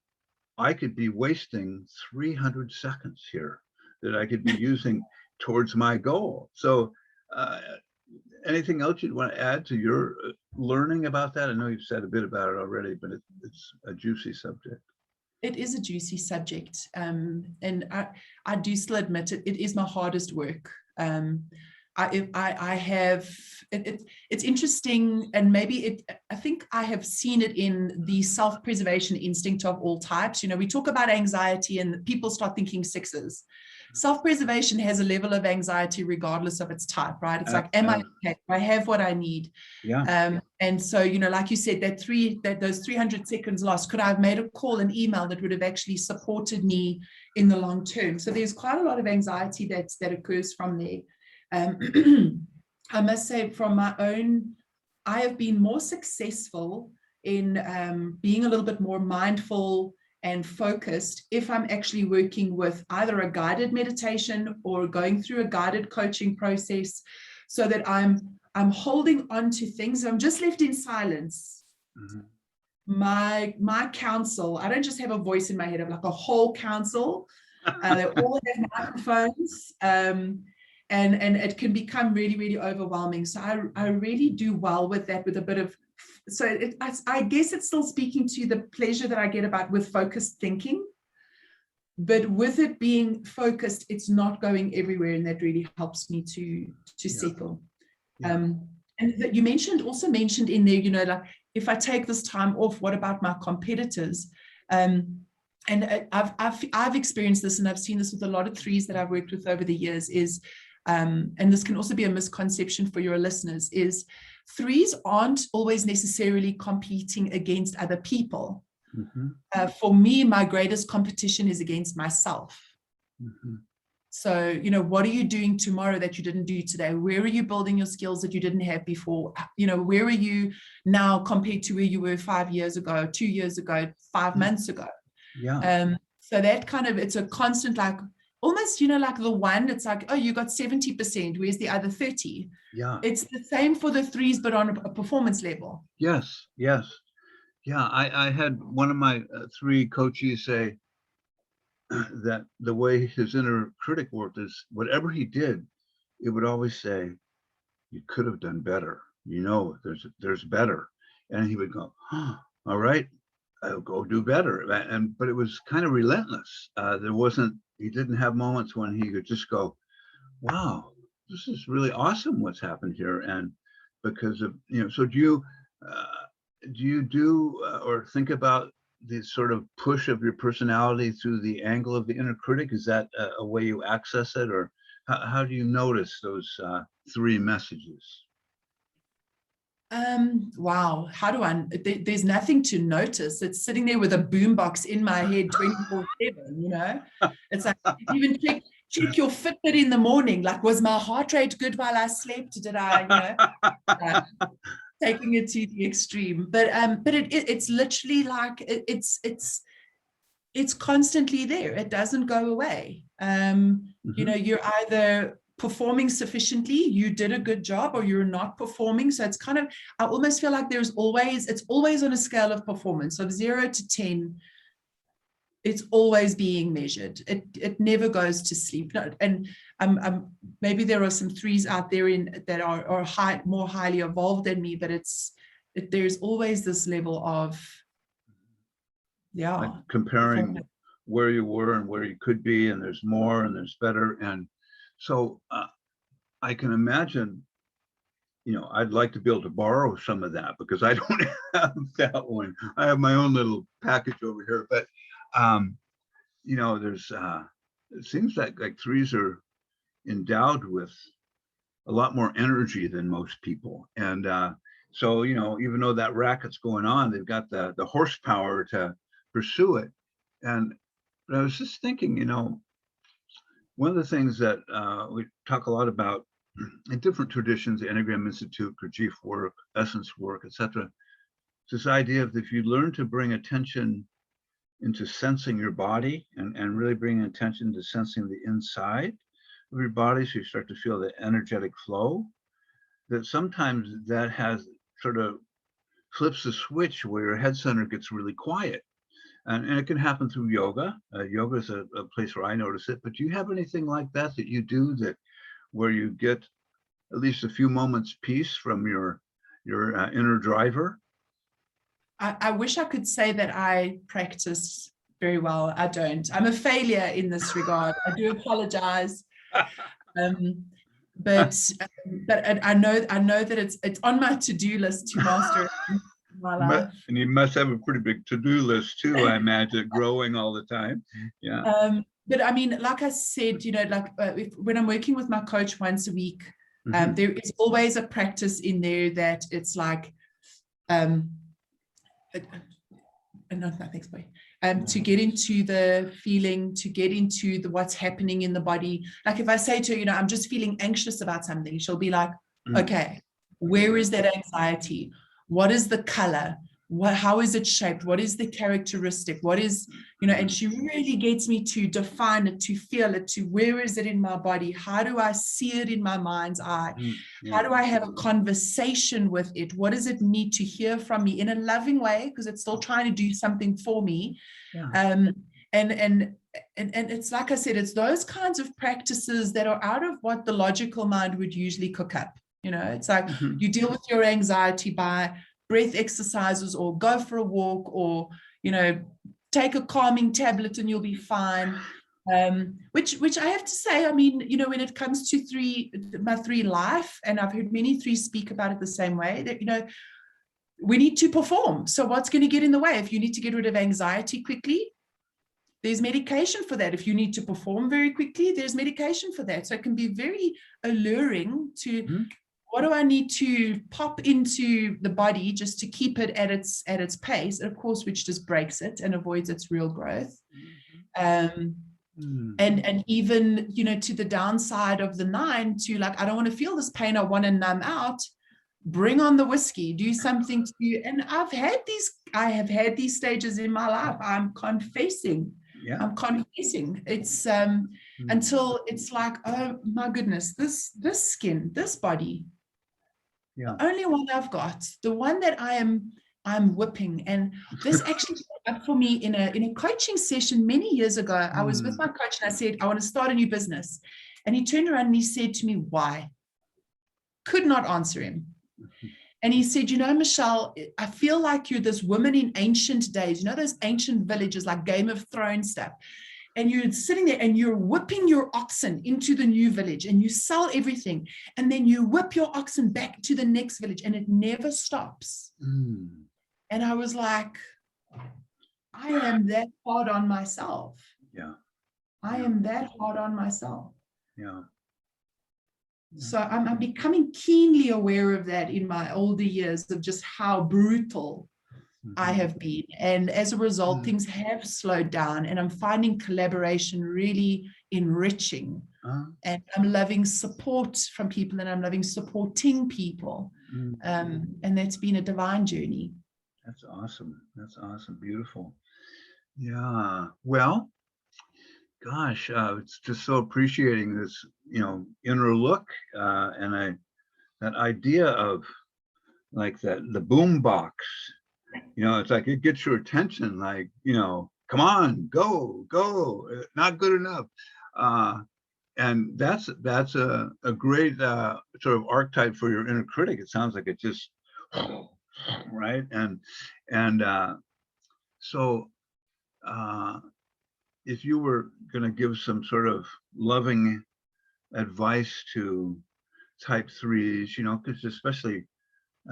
I could be wasting 300 seconds here that I could be using towards my goal. So anything else you'd want to add to your learning about that? I know you've said a bit about it already, but it's a juicy subject. It is a juicy subject. And I do still admit it, it is my hardest work. I have, it's interesting, and maybe I think I have seen it in the self-preservation instinct of all types. You know, we talk about anxiety and people start thinking sixes. Self-preservation has a level of anxiety regardless of its type, right? It's like, am I okay? Do I have what I need? Yeah. And so, you know, like you said, those 300 seconds lost, could I have made a call, an email that would have actually supported me in the long term? So there's quite a lot of anxiety that occurs from there. I must say, from my own, I have been more successful in being a little bit more mindful and focused if I'm actually working with either a guided meditation or going through a guided coaching process, so that I'm holding on to things. I'm just left in silence. Mm-hmm. My council, I don't just have a voice in my head, I'm like a whole council. They all have microphones. And it can become really, really overwhelming. So I really do well with that, with a bit of, so I guess it's still speaking to the pleasure that I get about with focused thinking, but with it being focused, it's not going everywhere, and that really helps me to settle. Yeah. And that you also mentioned in there, you know, like, if I take this time off, what about my competitors? And I've experienced this, and I've seen this with a lot of threes that I've worked with over the years, is and this can also be a misconception for your listeners, is threes aren't always necessarily competing against other people. Mm-hmm. For me, my greatest competition is against myself. Mm-hmm. So, you know, what are you doing tomorrow that you didn't do today? Where are you building your skills that you didn't have before? You know, where are you now compared to where you were 5 years ago, 2 years ago, 5 months ago? Yeah. So that kind of, it's a constant, like, almost, you know, like the one, it's like, oh, you got 70%, where's the other 30? Yeah. It's the same for the threes, but on a performance level. Yes. Yeah, I had one of my three coaches say that the way his inner critic worked is whatever he did, it would always say, you could have done better. You know, there's better. And he would go, oh, all right, I'll go do better. But it was kind of relentless. He didn't have moments when he could just go, wow, this is really awesome what's happened here. And because of, you know, so do you do or think about the sort of push of your personality through the angle of the inner critic? Is that a way you access it, or how do you notice those three messages? Wow, how do there's nothing to notice. It's sitting there with a boombox in my head 24/7, you know. It's like, even check your Fitbit in the morning, like, was my heart rate good while I slept? Did I, you know, taking it to the extreme. But it's literally like, it's constantly there. It doesn't go away. You know, you're either performing sufficiently, you did a good job, or you're not performing. So it's kind of, I almost feel like it's always on a scale of performance of 0 to 10. It's always being measured. It never goes to sleep. And maybe there are some threes out there that are more highly evolved than me, but there's always this level of, yeah, like comparing where you were and where you could be, and there's more and there's better. And so I can imagine I'd like to be able to borrow some of that because I don't have that one. I have my own little package over here, but there's it seems like threes are endowed with a lot more energy than most people. And so, even though that racket's going on, they've got the horsepower to pursue it. And I was just thinking, one of the things that we talk a lot about in different traditions, the Enneagram Institute, Gurdjieff work, essence work, etc., this idea of if you learn to bring attention into sensing your body and really bring attention to sensing the inside of your body, so you start to feel the energetic flow, that sometimes that has sort of flips the switch where your head center gets really quiet. And it can happen through yoga. Yoga is a place where I notice it. But do you have anything like that you do where you get at least a few moments peace from your inner driver? I wish I could say that I practice very well. I don't. I'm a failure in this regard. I do apologize. But I know that it's on my to-do list to master it in my life. And you must have a pretty big to-do list too, I imagine, growing all the time. Yeah. But I mean, like I said, when I'm working with my coach once a week, there is always a practice in there that it's like, to get into the feeling, to get into what's happening in the body. Like if I say to her, I'm just feeling anxious about something, she'll be like, okay, where is that anxiety? What is the color? How is it shaped? What is the characteristic? What is, and she really gets me to define it, to feel it, to where is it in my body? How do I see it in my mind's eye? How do I have a conversation with it? What does it need to hear from me in a loving way? Because it's still trying to do something for me. And it's like I said, it's those kinds of practices that are out of what the logical mind would usually cook up. It's like you deal with your anxiety by breath exercises, or go for a walk, or take a calming tablet and you'll be fine. Which I have to say, I mean, when it comes to my three life, and I've heard many threes speak about it the same way, that we need to perform. So what's going to get in the way? If you need to get rid of anxiety quickly, there's medication for that. If you need to perform very quickly, there's medication for that. So it can be very alluring to what do I need to pop into the body just to keep it at its pace, of course, which just breaks it and avoids its real growth. And even, to the downside of the 9, to like, I don't want to feel this pain, I want to numb out, bring on the whiskey, do something to you. And I have had these stages in my life. I'm confessing. It's until it's like, oh my goodness, this skin, this body, the only one I've got, the one that I'm whipping. And this actually came up for me in a coaching session many years ago. I was with my coach and I said, I want to start a new business. And he turned around and he said to me, why? Could not answer him. And he said, Michelle, I feel like you're this woman in ancient days, those ancient villages like Game of Thrones stuff. And you're sitting there and you're whipping your oxen into the new village and you sell everything. And then you whip your oxen back to the next village and it never stops. And I was like, I am that hard on myself. I am that hard on myself. So I'm becoming keenly aware of that in my older years, of just how brutal I have been. And as a result, things have slowed down and I'm finding collaboration really enriching. And I'm loving support from people and I'm loving supporting people. And that's been a divine journey. That's awesome. That's awesome. Beautiful. Yeah. Well, gosh, it's just so appreciating this, inner look, and that idea of like the boom box, it's like it gets your attention, like, come on, go, not good enough. And that's a great sort of archetype for your inner critic. It sounds like it just, right. And so if you were going to give some sort of loving advice to type threes, you know, because especially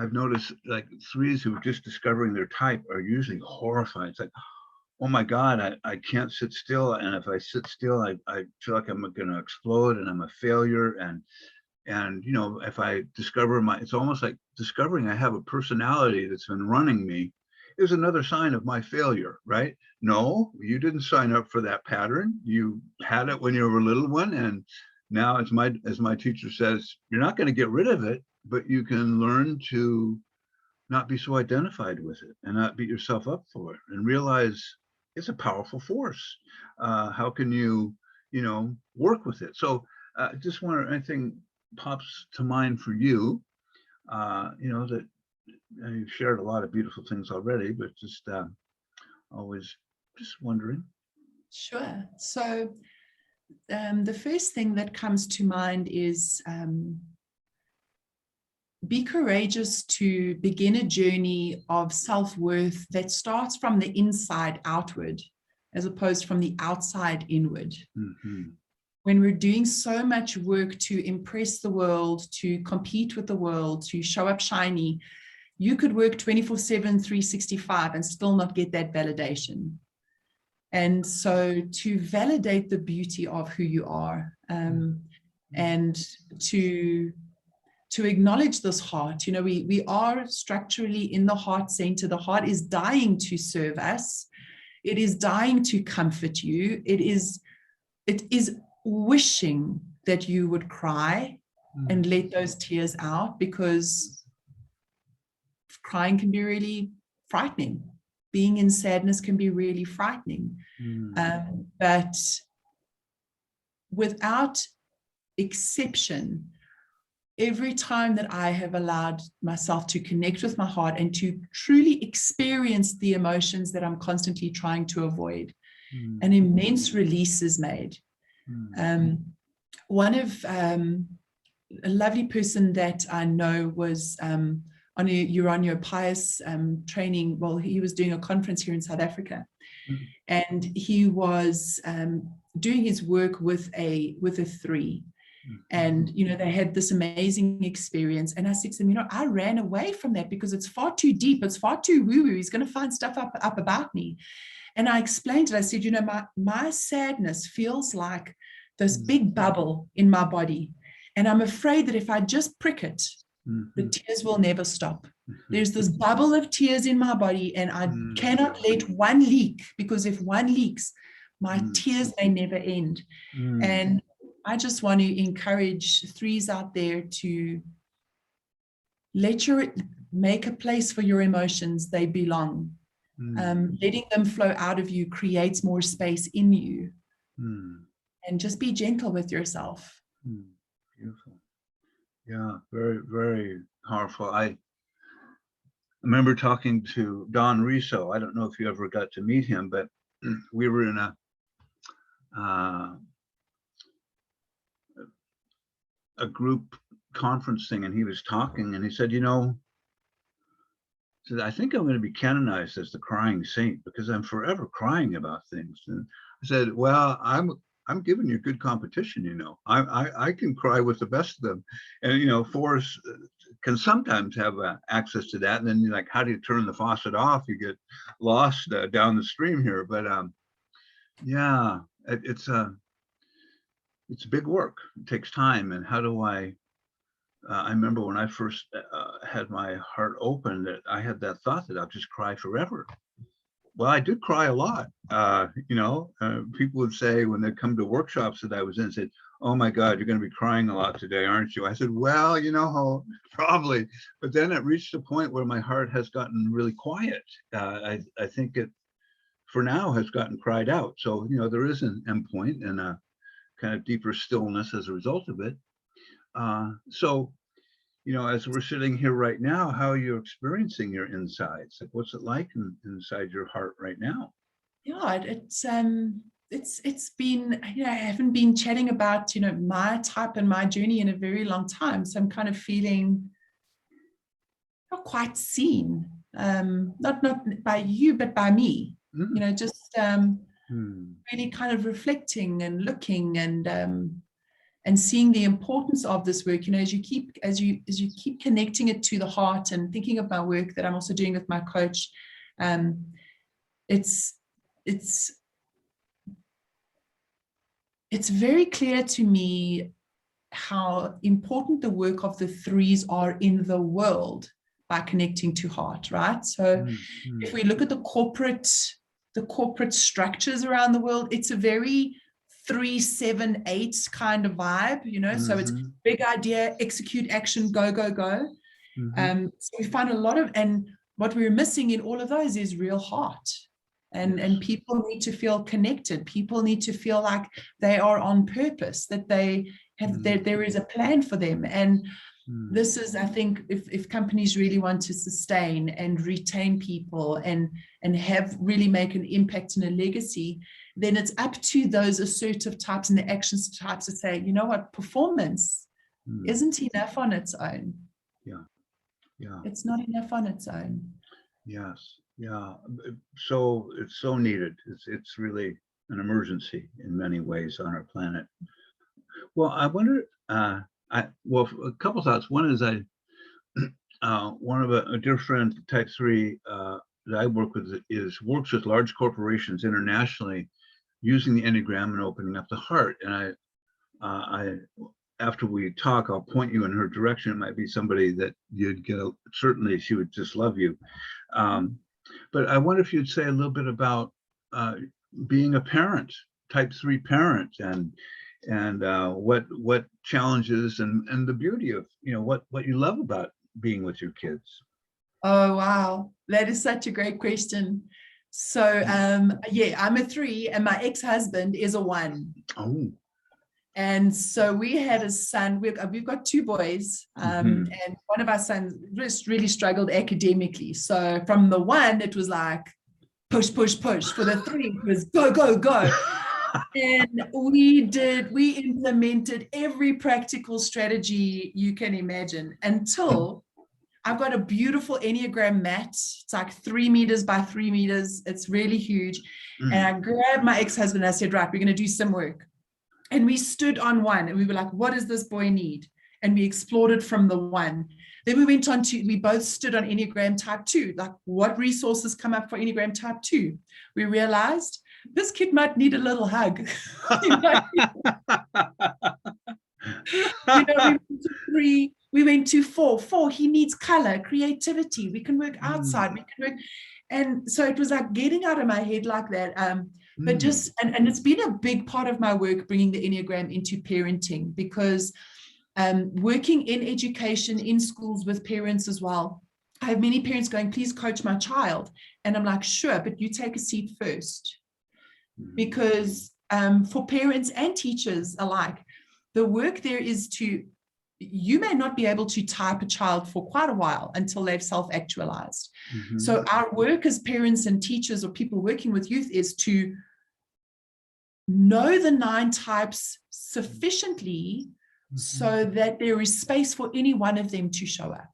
I've noticed like threes who are just discovering their type are usually horrified. It's like, oh my God, I can't sit still. And if I sit still, I feel like I'm going to explode and I'm a failure. And, you know, if I discover it's almost like discovering I have a personality that's been running me is another sign of my failure, right? No, you didn't sign up for that pattern. You had it when you were a little one. And now, as my teacher says, you're not going to get rid of it, but you can learn to not be so identified with it and not beat yourself up for it and realize it's a powerful force. How can you, you know, work with it? So just wonder, anything pops to mind for you, you know, that you've shared a lot of beautiful things already, but just always just wondering. Sure. So the first thing that comes to mind is be courageous to begin a journey of self-worth that starts from the inside outward, as opposed from the outside inward. Mm-hmm. When we're doing so much work to impress the world, to compete with the world, to show up shiny, you could work 24/7, 365 and still not get that validation. And so to validate the beauty of who you are, and to acknowledge this heart, you know, we are structurally in the heart center. The heart is dying to serve us. It is dying to comfort you. It is wishing that you would cry and let those tears out, because crying can be really frightening. Being in sadness can be really frightening. But without exception, every time that I have allowed myself to connect with my heart and to truly experience the emotions that I'm constantly trying to avoid, an immense release is made. One of a lovely person that I know was on a Urania Pious training. Well, he was doing a conference here in South Africa, and he was doing his work with a 3. And, you know, they had this amazing experience. And I said to them, you know, I ran away from that because it's far too deep. It's far too woo-woo. He's going to find stuff up about me. And I explained it. I said, you know, my sadness feels like this big bubble in my body. And I'm afraid that if I just prick it, the tears will never stop. There's this bubble of tears in my body, and I cannot let one leak, because if one leaks, my tears may never end. And I just want to encourage 3s out there to make a place for your emotions. They belong. Letting them flow out of you creates more space in you. And just be gentle with yourself. Beautiful. Yeah, very, very powerful. I remember talking to Don Riso. I don't know if you ever got to meet him, but we were in a group conference thing, and he was talking, and he said, you know, I think I'm going to be canonized as the crying saint because I'm forever crying about things. And I said, well, I'm giving you good competition, you know. I can cry with the best of them. And, you know, 4s can sometimes have access to that. And then you're like, how do you turn the faucet off? You get lost down the stream here. But yeah, it's big work. It takes time. And how do I remember when I first had my heart open, that I had that thought that I'll just cry forever. Well, I did cry a lot. You know, people would say when they come to workshops that I was in, said, oh my God, you're going to be crying a lot today, aren't you? I said, well, you know, probably. But then it reached a point where my heart has gotten really quiet. I think it, for now, has gotten cried out. So, you know, there is an endpoint and a kind of deeper stillness as a result of it. So, you know, as we're sitting here right now, how are you experiencing your insides? Like, what's it like inside your heart right now? Yeah, it's been, you know, I haven't been chatting about, you know, my type and my journey in a very long time. So I'm kind of feeling not quite seen, not by you, but by me, you know, just really kind of reflecting and looking and seeing the importance of this work, as you keep connecting it to the heart, and thinking of my work that I'm also doing with my coach, it's very clear to me how important the work of the threes are in the world by connecting to heart, right? So if we look at the corporate structures around the world, it's a very 3-7-8 kind of vibe, so it's big idea, execute, action, go, go, go. So we find a lot of, and what we're missing in all of those is real heart. And people need to feel connected. People need to feel like they are on purpose, that they have, there is a plan for them. And this is, I think, if companies really want to sustain and retain people and have really make an impact and a legacy, then it's up to those assertive types and the actions types to say, you know what, performance isn't enough on its own. Yeah. It's not enough on its own. Yes. Yeah. So it's so needed. It's really an emergency in many ways on our planet. Well, I wonder, well, a couple thoughts. One is one of a dear friend, type 3, that I work with works with large corporations internationally using the Enneagram and opening up the heart. And I after we talk, I'll point you in her direction. It might be somebody that you'd get, certainly she would just love you. But I wonder if you'd say a little bit about being a parent, type 3 parent, and what challenges and the beauty of, what you love about being with your kids. Oh, wow. That is such a great question. So, yeah, I'm a 3 and my ex-husband is a 1. Oh. And so we had a son, we've got 2 boys, and one of our sons just really struggled academically. So from the 1, it was like, push, push, push. For the 3, it was go, go, go. And we implemented every practical strategy you can imagine until I've got a beautiful Enneagram mat. It's like 3 meters by 3 meters. It's really huge. And I grabbed my ex-husband and I said, right, we're going to do some work. And we stood on 1 and we were like, what does this boy need? And we explored it from the 1. Then we went on to, we both stood on Enneagram type 2, like what resources come up for Enneagram type 2. We realized this kid might need a little hug. We went to 3, we went to 4. 4, he needs color, creativity. We can work outside, we can work. And so it was like getting out of my head like that. But just, and it's been a big part of my work, bringing the Enneagram into parenting, because working in education, in schools with parents as well, I have many parents going, please coach my child. And I'm like, sure, but you take a seat first. Because for parents and teachers alike, the work there is you may not be able to type a child for quite a while until they've self-actualized. So our work as parents and teachers or people working with youth is to know the 9 types sufficiently so that there is space for any one of them to show up.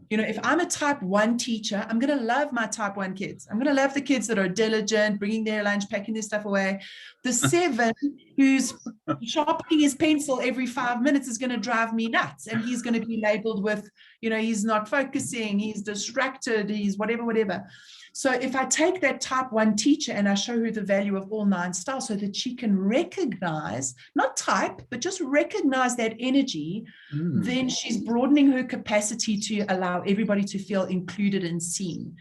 If I'm a type 1 teacher, I'm going to love my type 1 kids. I'm going to love the kids that are diligent, bringing their lunch, packing their stuff away. The 7 who's sharpening his pencil every 5 minutes is going to drive me nuts. And he's going to be labeled with, he's not focusing, he's distracted, he's whatever. So if I take that type 1 teacher and I show her the value of all 9 styles so that she can recognize, not type, but just recognize that energy, then she's broadening her capacity to allow everybody to feel included and seen.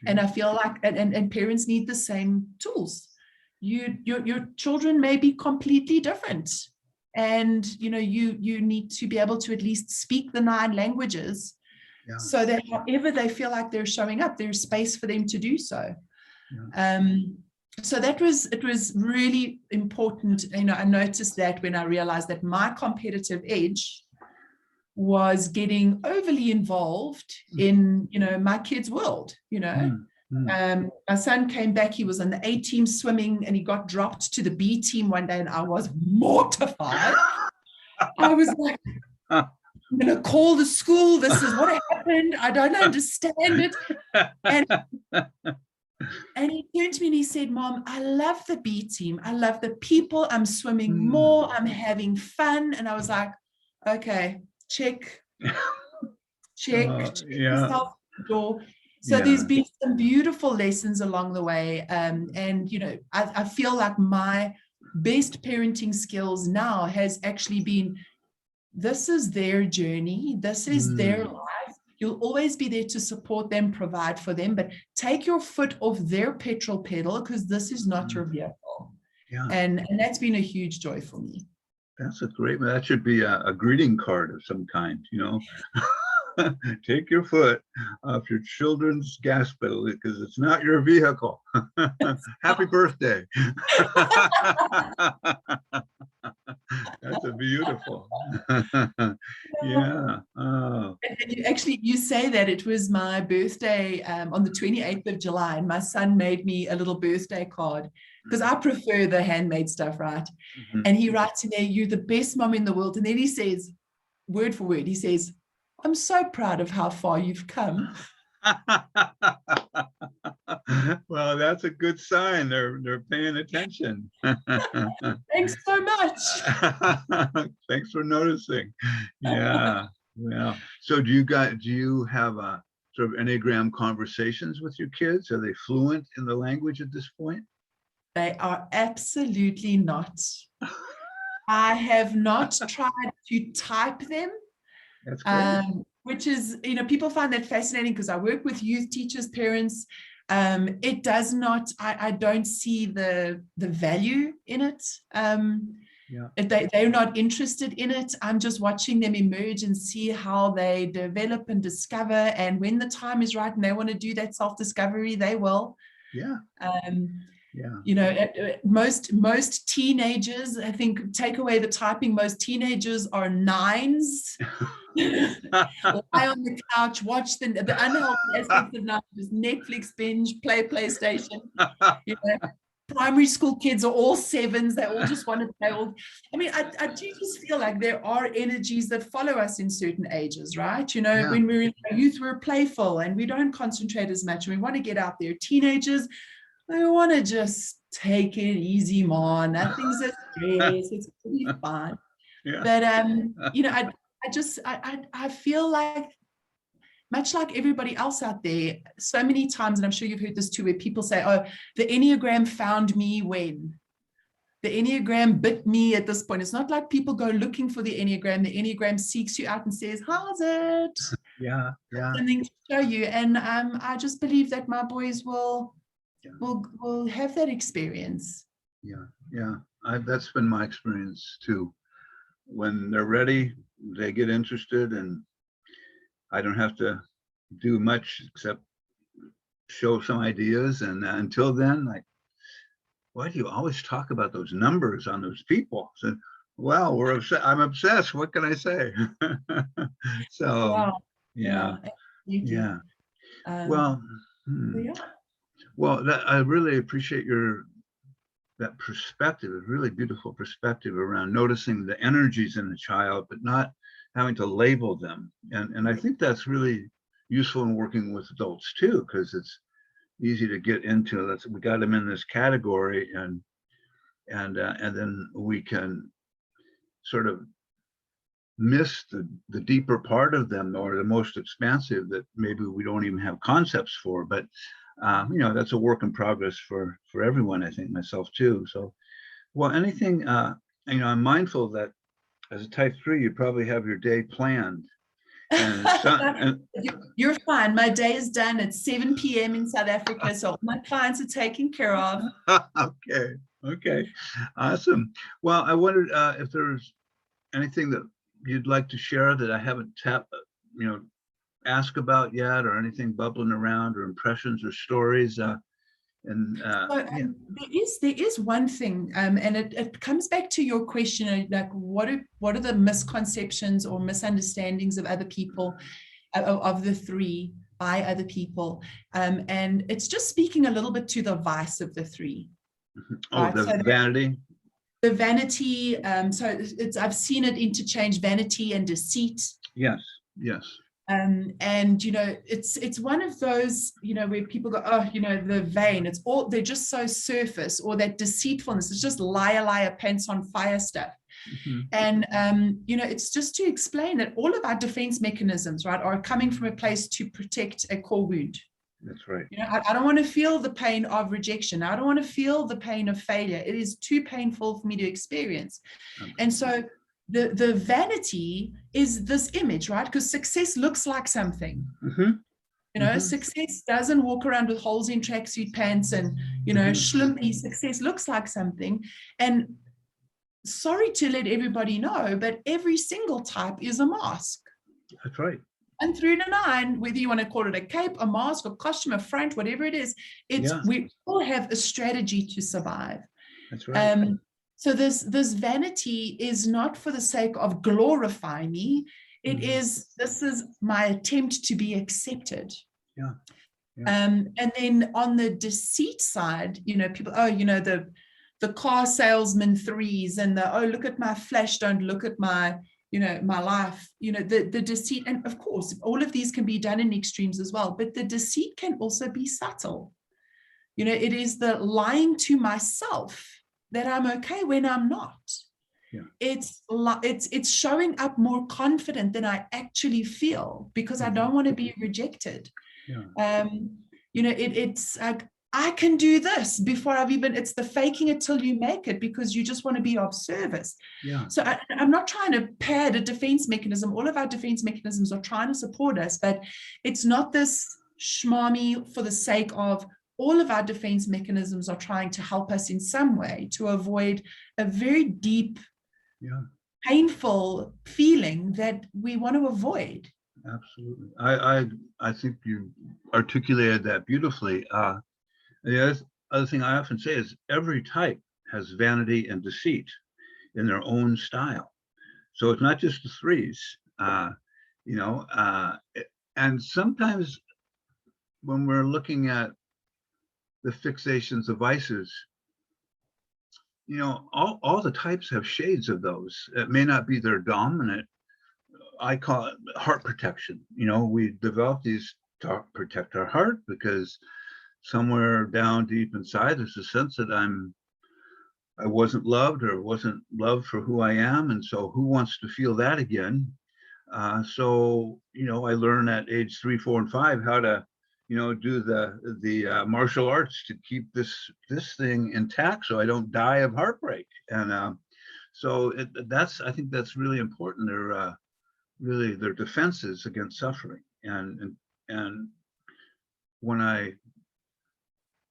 And I feel like, and parents need the same tools. Your children may be completely different. And, you need to be able to at least speak the 9 languages. Yeah. So that however they feel like they're showing up, there's space for them to do so. Yeah. So it was really important. I noticed that when I realized that my competitive edge was getting overly involved in, my kids' world, my son came back, he was on the A team swimming and he got dropped to the B team one day and I was mortified. I was like, I'm going to call the school. This is what happened. I don't understand it. And turned to me and he said, Mom, I love the B team. I love the people. I'm swimming more. I'm having fun. And I was like, okay, check, check yourself at the door. So there's been some beautiful lessons along the way. And, you know, I feel like my best parenting skills now has actually been, this is their journey. This is their life. You'll always be there to support them, provide for them, but take your foot off their petrol pedal, because this is not your vehicle. Yeah. And that's been a huge joy for me. That's a great, that should be a greeting card of some kind, you know. Take your foot off your children's gas pedal, because it's not your vehicle. Happy birthday. That's a beautiful. Yeah. Oh. Actually, you say that it was my birthday on the 28th of July, and my son made me a little birthday card, because I prefer the handmade stuff, right? And he writes in there, "You're the best mom in the world." And then he says, word for word, he says, "I'm so proud of how far you've come." Well, that's a good sign. They're paying attention. Thanks so much. Thanks for noticing. Yeah. Well, so do you have a sort of Enneagram conversations with your kids? Are they fluent in the language at this point? They are absolutely not. I have not tried to type them. That's great. Which is, you know, people find that fascinating, because I work with youth teachers, parents. It does not, I don't see the value in it. They're not interested in it. I'm just watching them emerge and see how they develop and discover. And when the time is right and they want to do that self-discovery, they will. Yeah. You know, most teenagers, I think, take away the typing, most teenagers are 9s. Lie on the couch, watch the unhealthy aspects of life, just Netflix binge, play PlayStation. You know, primary school kids are all 7s. They all just want to play. I mean, I do just feel like there are energies that follow us in certain ages, right? You know, when we're in our youth, we're playful and we don't concentrate as much, and we want to get out there. Teenagers, I want to just take it easy, man. Nothing's a stress. It's gonna be fun. But you know, I feel like, much like everybody else out there, so many times, and I'm sure you've heard this too, where people say, "Oh, the Enneagram found me when." The Enneagram bit me at this point. It's not like people go looking for the Enneagram. The Enneagram seeks you out and says, "How's it?" Yeah. Something to show you. And I just believe that my boys will have that experience. Yeah. That's been my experience too. When they're ready, they get interested, and I don't have to do much except show some ideas. And until then, like, why do you always talk about those numbers on those people? So, well, I'm obsessed. What can I say? So, wow. yeah. Well, well, I really appreciate that perspective, a really beautiful perspective around noticing the energies in the child, but not having to label them. And I think that's really useful in working with adults too, because it's easy to get into, we got them in this category, and then we can sort of miss the deeper part of them, or the most expansive, that maybe we don't even have concepts for. But you know, that's a work in progress for everyone, I think, myself too. So, well, anything, you know, I'm mindful that as a type 3, you probably have your day planned. And you're fine. My day is done at 7 p.m. in South Africa, so all my clients are taken care of. Okay, awesome. Well, I wondered if there's anything that you'd like to share that I haven't asked about yet, or anything bubbling around, or impressions or stories. There is one thing, and it comes back to your question, like what are the misconceptions or misunderstandings of other people, of the 3 by other people, and it's just speaking a little bit to the vice of the 3. Right? So vanity. The vanity. So I've seen it interchange vanity and deceit. Yes. And it's one of those, where people go, oh, the vain, it's all, they're just so surface, or that deceitfulness, it's just liar, pants on fire stuff. Mhm. And it's just to explain that all of our defense mechanisms, right, are coming from a place to protect a core wound. That's right. I don't want to feel the pain of rejection. I don't want to feel the pain of failure. It is too painful for me to experience. Absolutely. And so the vanity is this image, right? Because success looks like something. Mm-hmm. Success doesn't walk around with holes in tracksuit pants and, schlumpy. Success looks like something. And sorry to let everybody know, but every single type is a mask. That's right. And through the nine, whether you want to call it a cape, a mask, a costume, a front, whatever it is, we all have a strategy to survive. That's right. So this vanity is not for the sake of glorifying me. This is my attempt to be accepted. Yeah. And then on the deceit side, people, the car salesman threes and look at my flash, don't look at my my life, the deceit. And of course, all of these can be done in extremes as well, but the deceit can also be subtle. It is the lying to myself that I'm okay when I'm not. Yeah. It's showing up more confident than I actually feel, because I don't want to be rejected. Yeah. It's like, I can do this before it's the faking it till you make it, because you just want to be of service. Yeah. So I'm not trying to pad a defense mechanism. All of our defense mechanisms are trying to support us, but it's not this schmarmy for the sake of. All of our defense mechanisms are trying to help us in some way to avoid a very deep, painful feeling that we want to avoid. Absolutely. I think you articulated that beautifully. The other thing I often say is every type has vanity and deceit in their own style. So it's not just the threes, and sometimes when we're looking at the fixations of vices, all the types have shades of those. It may not be their dominant. I call it heart protection. We develop these to protect our heart because somewhere down deep inside there's a sense that I wasn't loved or wasn't loved for who I am, and so who wants to feel that again? So I learned at age 3, 4, and 5 how to do the martial arts to keep this thing intact so I don't die of heartbreak. And so I think that's really important. They're really their defenses against suffering. And when I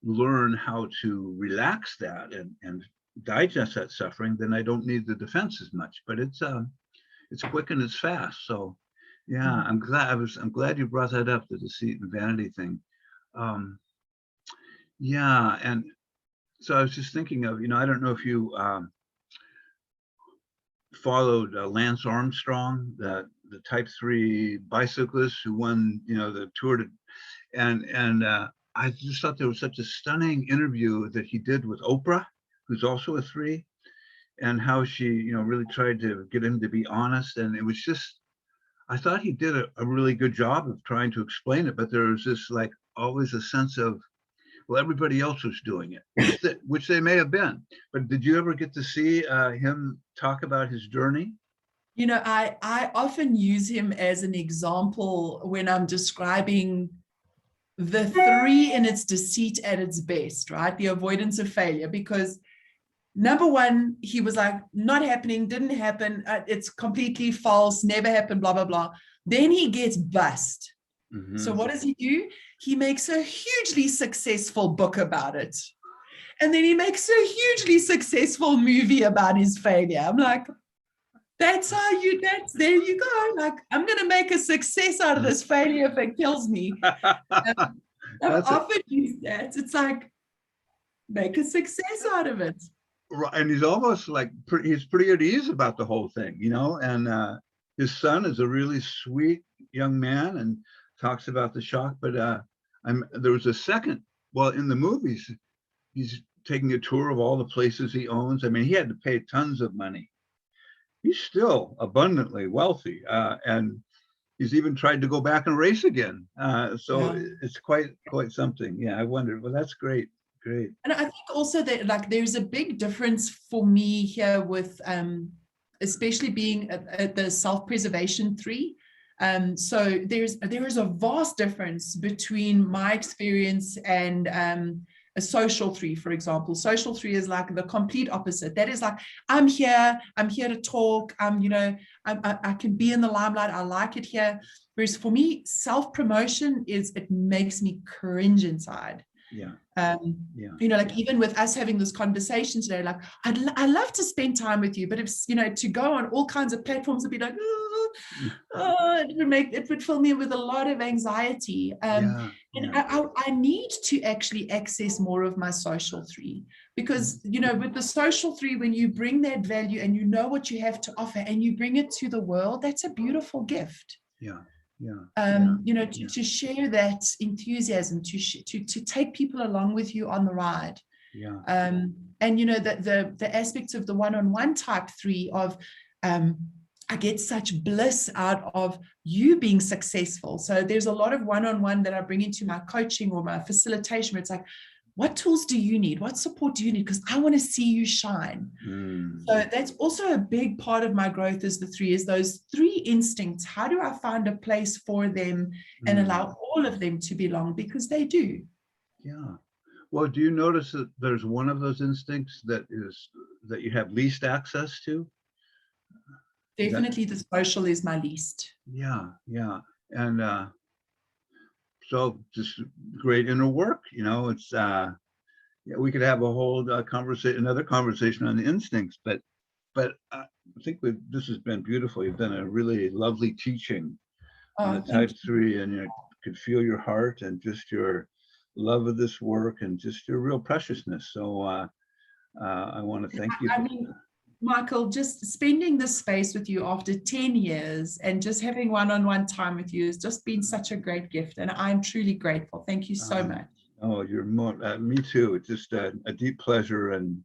learn how to relax that and digest that suffering, then I don't need the defense as much. But it's quick and it's fast. So yeah, I'm glad you brought that up, the deceit and vanity thing. Yeah, and so I was just thinking of, I don't know if you followed Lance Armstrong, the Type 3 bicyclist who won, the Tour de, and I just thought there was such a stunning interview that he did with Oprah, who's also a 3, and how she, really tried to get him to be honest. And it was just, I thought he did a really good job of trying to explain it, but there was this like always a sense of, well, everybody else was doing it, which they may have been. But did you ever get to see him talk about his journey? I often use him as an example when I'm describing the 3 in its deceit at its best, right? The avoidance of failure, because number one, he was like, not happening, didn't happen, it's completely false, never happened, blah, blah, blah. Then he gets bust. Mm-hmm. So what does he do? He makes a hugely successful book about it. And then he makes a hugely successful movie about his failure. I'm like, there you go. Like, I'm going to make a success out of this failure if it kills me. I've often used that. It's like, make a success out of it. And he's almost like he's pretty at ease about the whole thing, and his son is a really sweet young man and talks about the shock. But there was a second, well, in the movies, he's taking a tour of all the places he owns. I mean, he had to pay tons of money. He's still abundantly wealthy. And he's even tried to go back and race again. So Yeah. it's quite something. Yeah, I wondered. Well, that's great. Great. And I think also that like there's a big difference for me here with especially being at the self-preservation 3. So there is a vast difference between my experience and a social 3, for example. Social 3 is like the complete opposite. That is like, I'm here to talk. I can be in the limelight. I like it here. Whereas for me, self-promotion it makes me cringe inside. Yeah. Like even with us having this conversation today, like I love to spend time with you, but if to go on all kinds of platforms and be like, it would fill me with a lot of anxiety. And I need to actually access more of my social 3, because with the social 3, when you bring that value and you know what you have to offer and you bring it to the world, that's a beautiful gift. To share that enthusiasm, to take people along with you on the ride. And the aspects of the one-on-one type 3 of I get such bliss out of you being successful. So there's a lot of one-on-one that I bring into my coaching or my facilitation where it's like, what tools do you need? What support do you need? Because I want to see you shine. So that's also a big part of my growth is those 3 instincts. How do I find a place for them and allow all of them to belong? Because they do. Yeah. Well, do you notice that there's one of those instincts that you have least access to? Definitely the social is my least. Yeah. And so just great inner work, it's we could have a whole another conversation on the instincts, but I think this has been beautiful. You've done a really lovely teaching on the type 3, and you could feel your heart and just your love of this work and just your real preciousness. So I want to thank you. I mean, Michael, just spending this space with you after 10 years and just having one-on-one time with you has just been such a great gift. And I'm truly grateful. Thank you so much. Oh, you're more, me too. It's just a deep pleasure, and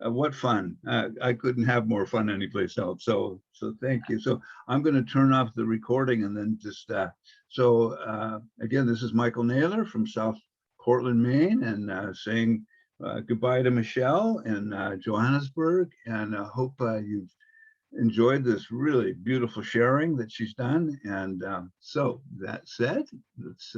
what fun. I couldn't have more fun anyplace else. So thank you. So I'm going to turn off the recording and then just, again, this is Michael Naylor from South Portland, Maine, and saying goodbye to Michelle in Johannesburg, and hope you've enjoyed this really beautiful sharing that she's done. And so that said, let's